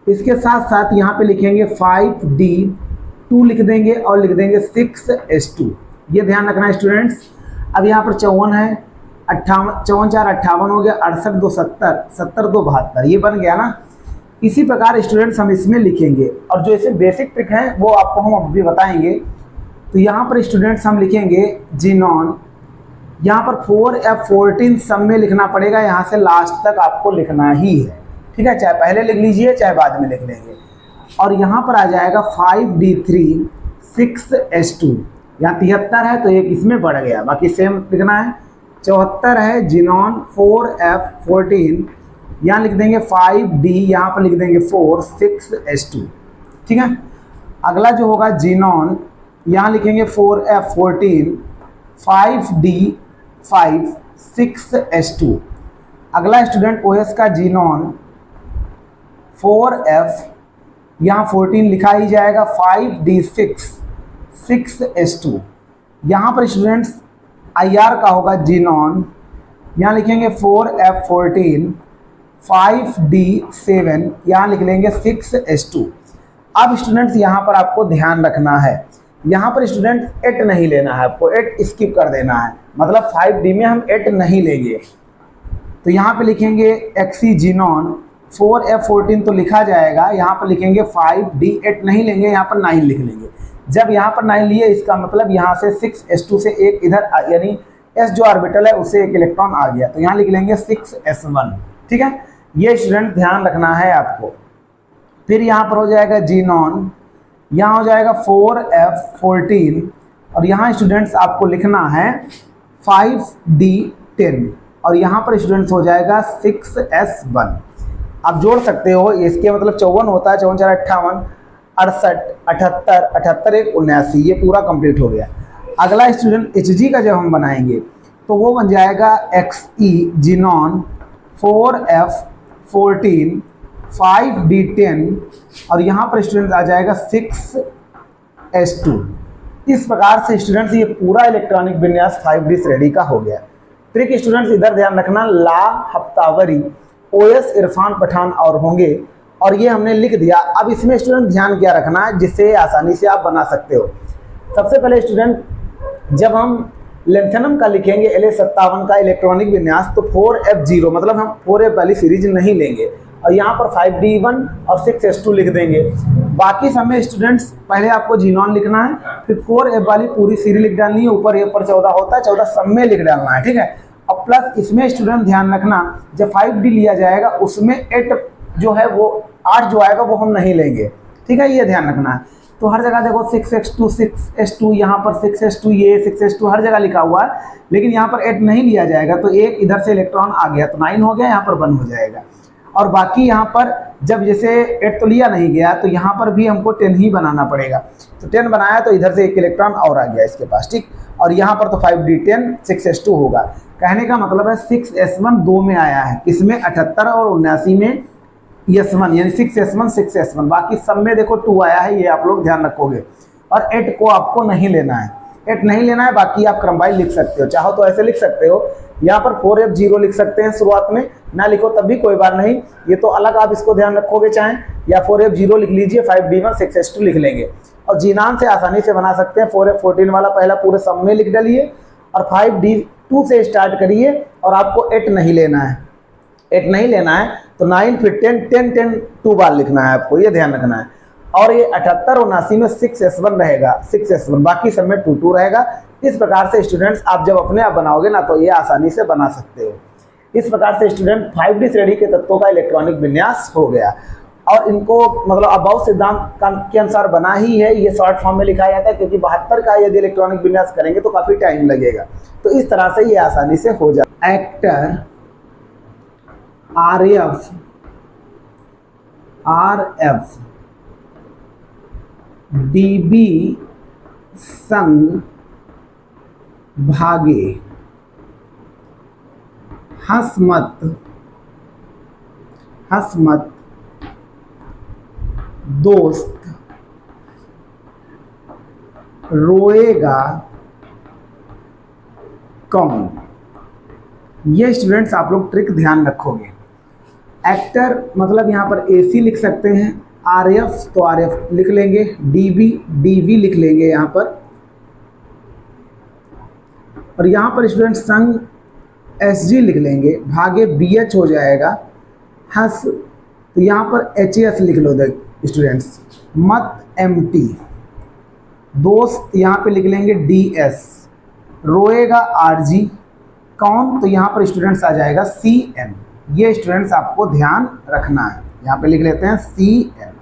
इसके साथ साथ यहाँ पे लिखेंगे 5D2 लिख देंगे, और लिख देंगे 6S2। ये ध्यान रखना है स्टूडेंट्स। अब यहाँ पर 54 है, 58, 54 4 58 हो गया, 68 2 70, 70 2 72, ये बन गया ना। इसी प्रकार स्टूडेंट्स हम इसमें लिखेंगे, और जो ऐसे बेसिक ट्रिक हैं वो आपको हम अभी बताएंगे। तो यहाँ पर स्टूडेंट्स हम लिखेंगे जीनॉन, यहाँ पर 4F14 सब में लिखना पड़ेगा, यहाँ से लास्ट तक आपको लिखना ही है, ठीक है। चाहे पहले लिख लीजिए चाहे बाद में लिख लेंगे। और यहाँ पर आ जाएगा 5D3 6S2, यहाँ 73 है तो एक इसमें बढ़ गया, बाकी सेम लिखना है। 74 है जीनॉन 4F14, यहाँ लिख देंगे 5D, यहाँ पर लिख देंगे 4 6S2, ठीक है। अगला जो होगा जीनॉन, यहाँ लिखेंगे 4F14 5D5 6S2। अगला स्टूडेंट OS का जीनॉन 4F, यहाँ 14 लिखा ही जाएगा, 5D6 6S2। यहाँ पर स्टूडेंट्स IR का होगा जीनॉन, यहाँ लिखेंगे 4F14 5D7, यहाँ लिख लेंगे 6S2। अब स्टूडेंट्स यहाँ पर आपको ध्यान रखना है, यहाँ पर स्टूडेंट 8 नहीं लेना है, आपको 8 स्किप कर देना है, मतलब 5D में हम 8 नहीं लेंगे। तो यहाँ पे लिखेंगे XC जीनॉन 4F14 तो लिखा जाएगा, यहाँ पर लिखेंगे 5D, 8 नहीं लेंगे, यहाँ पर 9 लिख लेंगे। जब यहाँ पर 9 लिए, इसका मतलब यहाँ से 6S2 से एक इधर यानी S जो ऑर्बिटल है उससे एक इलेक्ट्रॉन आ गया, तो यहाँ लिख लेंगे 6S1, ठीक है। ये स्टूडेंट ध्यान रखना है आपको। फिर यहाँ पर हो जाएगा जीनॉन, यहाँ हो जाएगा 4F14, और यहाँ स्टूडेंट्स आपको लिखना है 5D10, और यहाँ पर स्टूडेंट्स हो जाएगा 6S1। आप जोड़ सकते हो, इसके मतलब 54 होता है, 54 4 58, 68 78 78 1 79, ये पूरा कंप्लीट हो गया। अगला स्टूडेंट HG का जब हम बनाएंगे तो वो बन जाएगा XE जीनॉन 4F14 5D10, और यहाँ पर स्टूडेंट आ जाएगा 6S2। इस प्रकार से स्टूडेंट्स ये पूरा इलेक्ट्रॉनिक विन्यास 5D श्रेणी का हो गया। ट्रिक स्टूडेंट्स इधर ध्यान रखना, ला हफ्तावरी ओएस इरफान पठान और होंगे, और ये हमने लिख दिया। अब इसमें स्टूडेंट ध्यान क्या रखना है जिससे आसानी से आप बना सकते हो। सबसे पहले स्टूडेंट जब हम लेंथेनम का लिखेंगे LA57 का इलेक्ट्रॉनिक विन्यास, तो 4F0 मतलब हम 4F वाली सीरीज नहीं लेंगे और यहाँ पर 5D1 और 6S2 लिख देंगे। बाकी समय स्टूडेंट्स पहले आपको जीनॉन लिखना है, फिर 4F वाली पूरी सीरीज लिख डालनी है, ऊपर ये पर 14 होता है, 14 सब में लिख डालना है, ठीक है। और प्लस इसमें स्टूडेंट ध्यान रखना, जब 5D लिया जाएगा उसमें 8 जो है वो 8 जो आएगा वो हम नहीं लेंगे, ठीक है, ये ध्यान रखना है। तो हर जगह देखो 6x2 6s2, यहाँ पर 6s2 ये 6s2 हर जगह लिखा हुआ है, लेकिन यहाँ पर 8 नहीं लिया जाएगा, तो एक इधर से इलेक्ट्रॉन आ गया तो 9 हो गया, यहाँ पर 1 हो जाएगा। और बाकी यहाँ पर जब जैसे 8 तो लिया नहीं गया, तो यहाँ पर भी हमको 10 ही बनाना पड़ेगा, तो 10 बनाया तो इधर से एक इलेक्ट्रॉन और आ गया इसके पास, ठीक। और यहाँ पर तो 5D10 6s2 होगा। कहने का मतलब है 6s1 2 में आया है, इसमें 78 और 79 में S1 यानी 6s1 6s1, बाकी सब में देखो 2 आया है, ये आप लोग ध्यान रखोगे। और 8 को आपको नहीं लेना है, 8 नहीं लेना है, बाकी आप क्रमवाइज लिख सकते हो, चाहो तो ऐसे लिख सकते हो, यहाँ पर 4F0 लिख सकते हैं शुरुआत में, ना लिखो तब भी कोई बात नहीं, ये तो अलग आप इसको ध्यान रखोगे चाहें, या 4F0 लिख लीजिए, 5D1 6s2 लिख लेंगे। और जीनान से आसानी से बना सकते हैं, 4F14 वाला पहला पूरे सब में लिख डालिए और 5D2 से स्टार्ट करिए, और आपको 8 नहीं लेना है, 8 नहीं लेना है, तो 9 फिर 10 10 10 2 बार लिखना है आपको, ये ध्यान रखना है। और ये 78 और 79 में 6s1 रहेगा, 6s1, बाकी सब में 2 2 रहेगा। इस प्रकार से स्टूडेंट्स आप जब अपने आप बनाओगे ना तो ये आसानी से बना सकते हो। इस प्रकार से स्टूडेंट 5D श्रेणी के तत्वों का इलेक्ट्रॉनिक विन्यास हो गया, और इनको मतलब अबाउ सिद्धांत के अनुसार बना ही है, ये शॉर्ट फॉर्म में लिखा जाता है, क्योंकि 72 का यदि इलेक्ट्रॉनिक विन्यास करेंगे तो काफ़ी टाइम लगेगा, तो इस तरह से ये आसानी से हो जाता है। एक्टर RF DB संग भागे, हसमत दोस्त, रोएगा कौन। ये स्टूडेंट्स आप लोग ट्रिक ध्यान रखोगे। एक्टर मतलब यहाँ पर AC लिख सकते हैं, RF तो RF लिख लेंगे, DB लिख लेंगे यहाँ पर, और यहाँ पर स्टूडेंट संग SG लिख लेंगे, भागे BH हो जाएगा, हंस तो यहाँ पर HS लिख लो स्टूडेंट्स, मत MT, दोस्त यहाँ पे लिख लेंगे DS, रोएगा RG, कौन तो यहाँ पर स्टूडेंट्स आ जाएगा CN। ये स्टूडेंट्स आपको ध्यान रखना है, यहाँ पे लिख लेते हैं CN।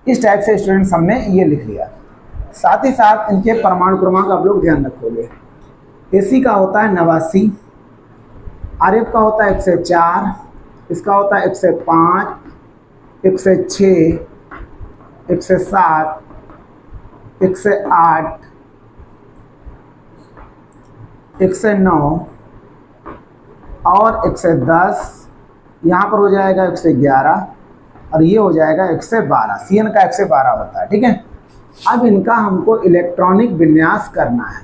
इस टाइप से स्टूडेंट्स हमने ये लिख लिया। साथ ही साथ इनके परमाणु क्रमांक आप लोग ध्यान रखोगे। AC का होता है 89, RF का होता है 104, इसका होता है 105, 106, 107, 108, 109 और 110, यहाँ पर हो जाएगा 111 और ये हो जाएगा 112। CN का 112 होता है, ठीक है। अब इनका हमको इलेक्ट्रॉनिक विन्यास करना है,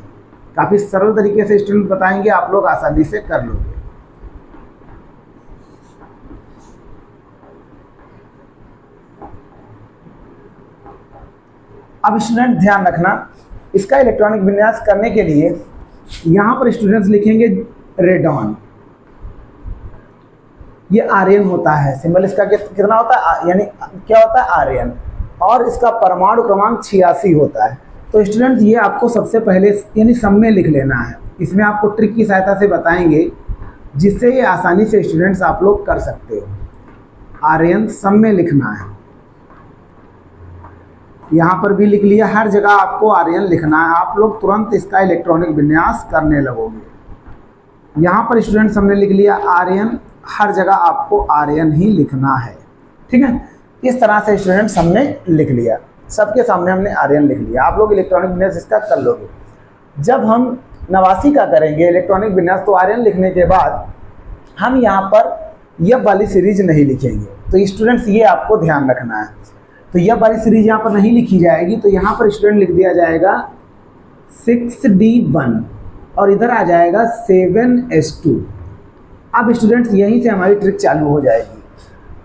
काफ़ी सरल तरीके से स्टूडेंट बताएंगे, आप लोग आसानी से कर लोगे। अब स्टूडेंट ध्यान रखना, इसका इलेक्ट्रॉनिक विन्यास करने के लिए यहाँ पर स्टूडेंट्स लिखेंगे रेडॉन, ये आर्यन होता है, सिंबल इसका कितना होता है, यानी क्या होता है आर्यन, और इसका परमाणु क्रमांक 86 होता है। तो स्टूडेंट्स ये आपको सबसे पहले यानी सब में लिख लेना है, इसमें आपको ट्रिक की सहायता से बताएंगे, जिससे ये आसानी से स्टूडेंट्स आप लोग कर सकते हो। आर्यन सब में लिखना है, यहाँ पर भी लिख लिया, हर जगह आपको आर्यन लिखना है, आप लोग तुरंत इसका इलेक्ट्रॉनिक विन्यास करने लगोगे। यहाँ पर स्टूडेंट्स हमने लिख लिया आर्यन, हर जगह आपको आर्यन ही लिखना है, ठीक है। इस तरह से स्टूडेंट्स हमने लिख लिया, सबके सामने हमने आर्यन लिख लिया, आप लोग इलेक्ट्रॉनिक विन्यास इसका कर लोगे। जब हम 89 का करेंगे इलेक्ट्रॉनिक विन्यास, तो आर्यन लिखने के बाद हम यहाँ पर यह वाली सीरीज नहीं लिखेंगे, तो स्टूडेंट्स ये आपको ध्यान रखना है। तो यह वाली सीरीज यहाँ पर नहीं लिखी जाएगी, तो यहाँ पर स्टूडेंट लिख दिया जाएगा 6d1 और इधर आ जाएगा 7s2। अब स्टूडेंट्स यहीं से हमारी ट्रिक चालू हो जाएगी।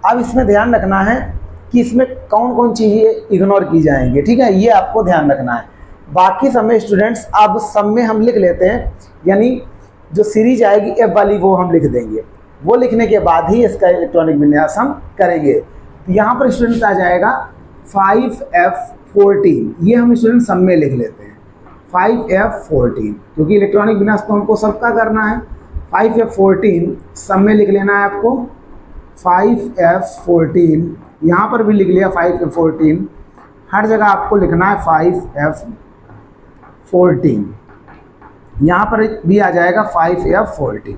अब इसमें ध्यान रखना है कि इसमें कौन कौन चीज़ें इग्नोर की जाएंगी, ठीक है, ये आपको ध्यान रखना है। बाकी सब में स्टूडेंट्स अब सब में हम लिख लेते हैं, यानी जो सीरीज आएगी एफ वाली वो हम लिख देंगे। वो लिखने के बाद ही इसका इलेक्ट्रॉनिक विन्यास हम करेंगे। तो यहाँ पर स्टूडेंट्स आ जाएगा 5f14, ये हम स्टूडेंट सब में लिख लेते हैं 5f14, क्योंकि इलेक्ट्रॉनिक विन्यास तो हमको सबका करना है। 5f14 सब में लिख लेना है आपको 5f14, यहाँ पर भी लिख लिया 5f14, हर जगह आपको लिखना है 5f14, यहाँ पर भी आ जाएगा 5f14।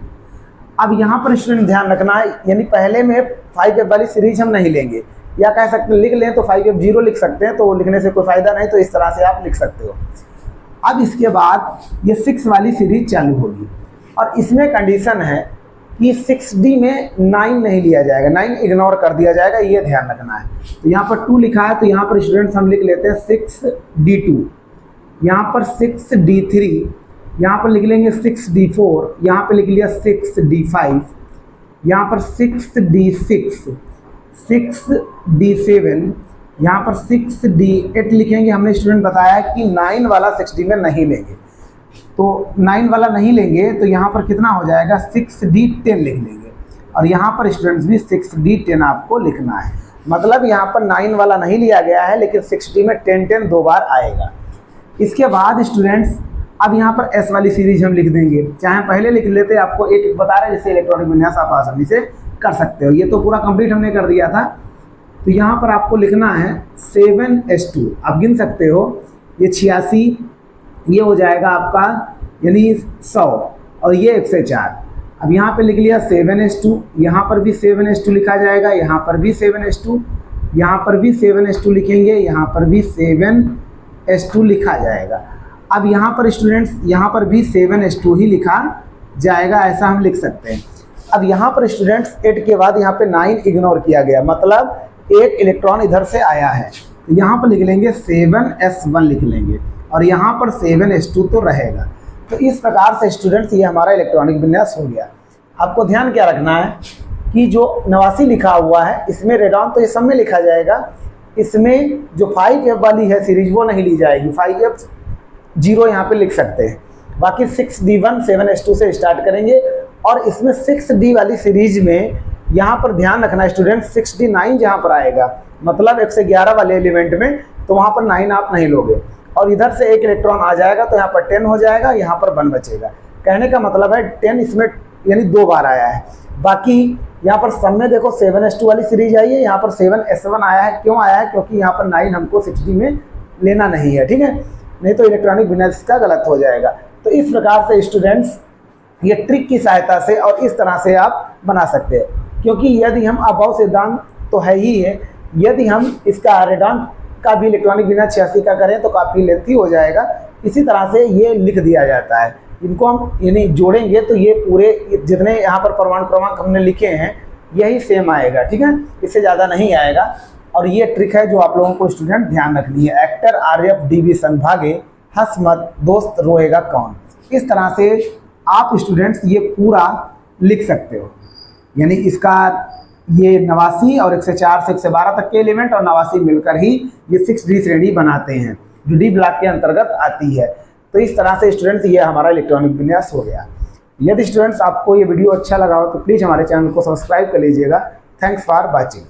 अब यहाँ पर स्टूडेंट ध्यान रखना है, यानी पहले में 5f वाली सीरीज हम नहीं लेंगे, या कह सकते हैं लिख लें तो 5f0 लिख सकते हैं, तो वो लिखने से कोई फ़ायदा नहीं, तो इस तरह से आप लिख सकते हो। अब इसके बाद ये 6 वाली सीरीज चालू होगी और इसमें कंडीशन है कि 6d में 9 नहीं लिया जाएगा, 9 इग्नोर कर दिया जाएगा, ये ध्यान रखना है। तो यहाँ पर 2 लिखा है, तो यहाँ पर स्टूडेंट्स हम लिख लेते हैं 6d2, यहाँ पर 6d3, यहाँ पर लिख लेंगे 6d4, यहाँ पर लिख लिया 6d5, यहाँ पर 6d6, 6d7, यहाँ पर 6d8 लिखेंगे। हमने स्टूडेंट बताया कि 9 वाला 6d में नहीं लेंगे, तो 9 वाला नहीं लेंगे तो यहाँ पर कितना हो जाएगा 6d10 लिख लेंगे, और यहाँ पर स्टूडेंट्स भी 6d10 आपको लिखना है। मतलब यहाँ पर 9 वाला नहीं लिया गया है, लेकिन 6d में 10 2 बार आएगा। इसके बाद स्टूडेंट्स अब यहाँ पर s वाली सीरीज हम लिख देंगे, चाहे पहले लिख लेते, आपको एक बता रहे हैं जिससे इलेक्ट्रॉनिक विन्यास आप आसानी से कर सकते हो। ये तो पूरा कंप्लीट हमने कर दिया था। तो यहाँ पर आपको लिखना है 7s2, आप गिन सकते हो, ये 86, ये हो जाएगा आपका यानी 100, और ये 104। अब यहाँ पे लिख लिया 7s2, यहाँ पर भी 7s2 लिखा जाएगा, यहाँ पर भी 7s2, यहाँ पर भी 7s2 लिखेंगे, यहाँ पर भी 7s2 लिखा जाएगा। अब यहाँ पर स्टूडेंट्स यहाँ पर भी 7s2 ही लिखा जाएगा, ऐसा हम लिख सकते हैं। अब यहाँ पर स्टूडेंट्स 8 के बाद यहाँ पे 9 इग्नोर किया गया, मतलब एक इलेक्ट्रॉन इधर से आया है, तो यहाँ पर लिख लेंगे 7s1 लिख लेंगे, और यहाँ पर 7s2 तो रहेगा। तो इस प्रकार से स्टूडेंट्स ये हमारा इलेक्ट्रॉनिक विन्यास हो गया। आपको ध्यान क्या रखना है कि जो 89 लिखा हुआ है इसमें रेडॉन तो ये सब में लिखा जाएगा, इसमें जो 5f वाली है सीरीज वो नहीं ली जाएगी, 5f0 यहाँ पे लिख सकते हैं। बाकी 6d1 7s2 से स्टार्ट करेंगे, और इसमें 6d वाली सीरीज में यहाँ पर ध्यान रखना स्टूडेंट 6d9 जहाँ पर आएगा, मतलब 111 वाले एलिमेंट में, तो वहाँ पर 9 आप नहीं लोगे, और इधर से एक इलेक्ट्रॉन आ जाएगा तो यहाँ पर 10 हो जाएगा, यहाँ पर 1 बचेगा। कहने का मतलब है 10 इसमें यानी 2 बार आया है। बाकी यहाँ पर सब में देखो 7s2 वाली सीरीज आई है, यहाँ पर 7s1 आया है। क्यों आया है? क्योंकि यहाँ पर 9 हमको 6d में लेना नहीं है, ठीक है, नहीं तो इलेक्ट्रॉनिक विन्यास का गलत हो जाएगा। तो इस प्रकार से स्टूडेंट्स ये ट्रिक की सहायता से और इस तरह से आप बना सकते हैं, क्योंकि यदि हम अभाव सिद्धांत तो है ही है, यदि हम इसका रेडॉन का भी इलेक्ट्रॉनिक विन्यास 86 का करें तो काफ़ी लेंथी हो जाएगा। इसी तरह से ये लिख दिया जाता है, इनको हम यानी जोड़ेंगे तो ये पूरे जितने यहाँ पर परमाणु क्रमांक हमने लिखे हैं यही सेम आएगा, ठीक है, इससे ज़्यादा नहीं आएगा। और ये ट्रिक है जो आप लोगों को स्टूडेंट ध्यान रखनी है। एक्टर आर्यफ डीवी संभागे, हंस मत दोस्त रोएगा कौन। इस तरह से आप स्टूडेंट्स ये पूरा लिख सकते हो, यानी इसका ये 89 और 104 से 112 तक के एलिमेंट और 89 मिलकर ही ये 6d श्रेणी बनाते हैं, जो डी ब्लॉक के अंतर्गत आती है। तो इस तरह से स्टूडेंट्स ये हमारा इलेक्ट्रॉनिक विन्यास हो गया। यदि स्टूडेंट्स आपको ये वीडियो अच्छा लगा हो तो प्लीज़ हमारे चैनल को सब्सक्राइब कर लीजिएगा। Thanks for watching.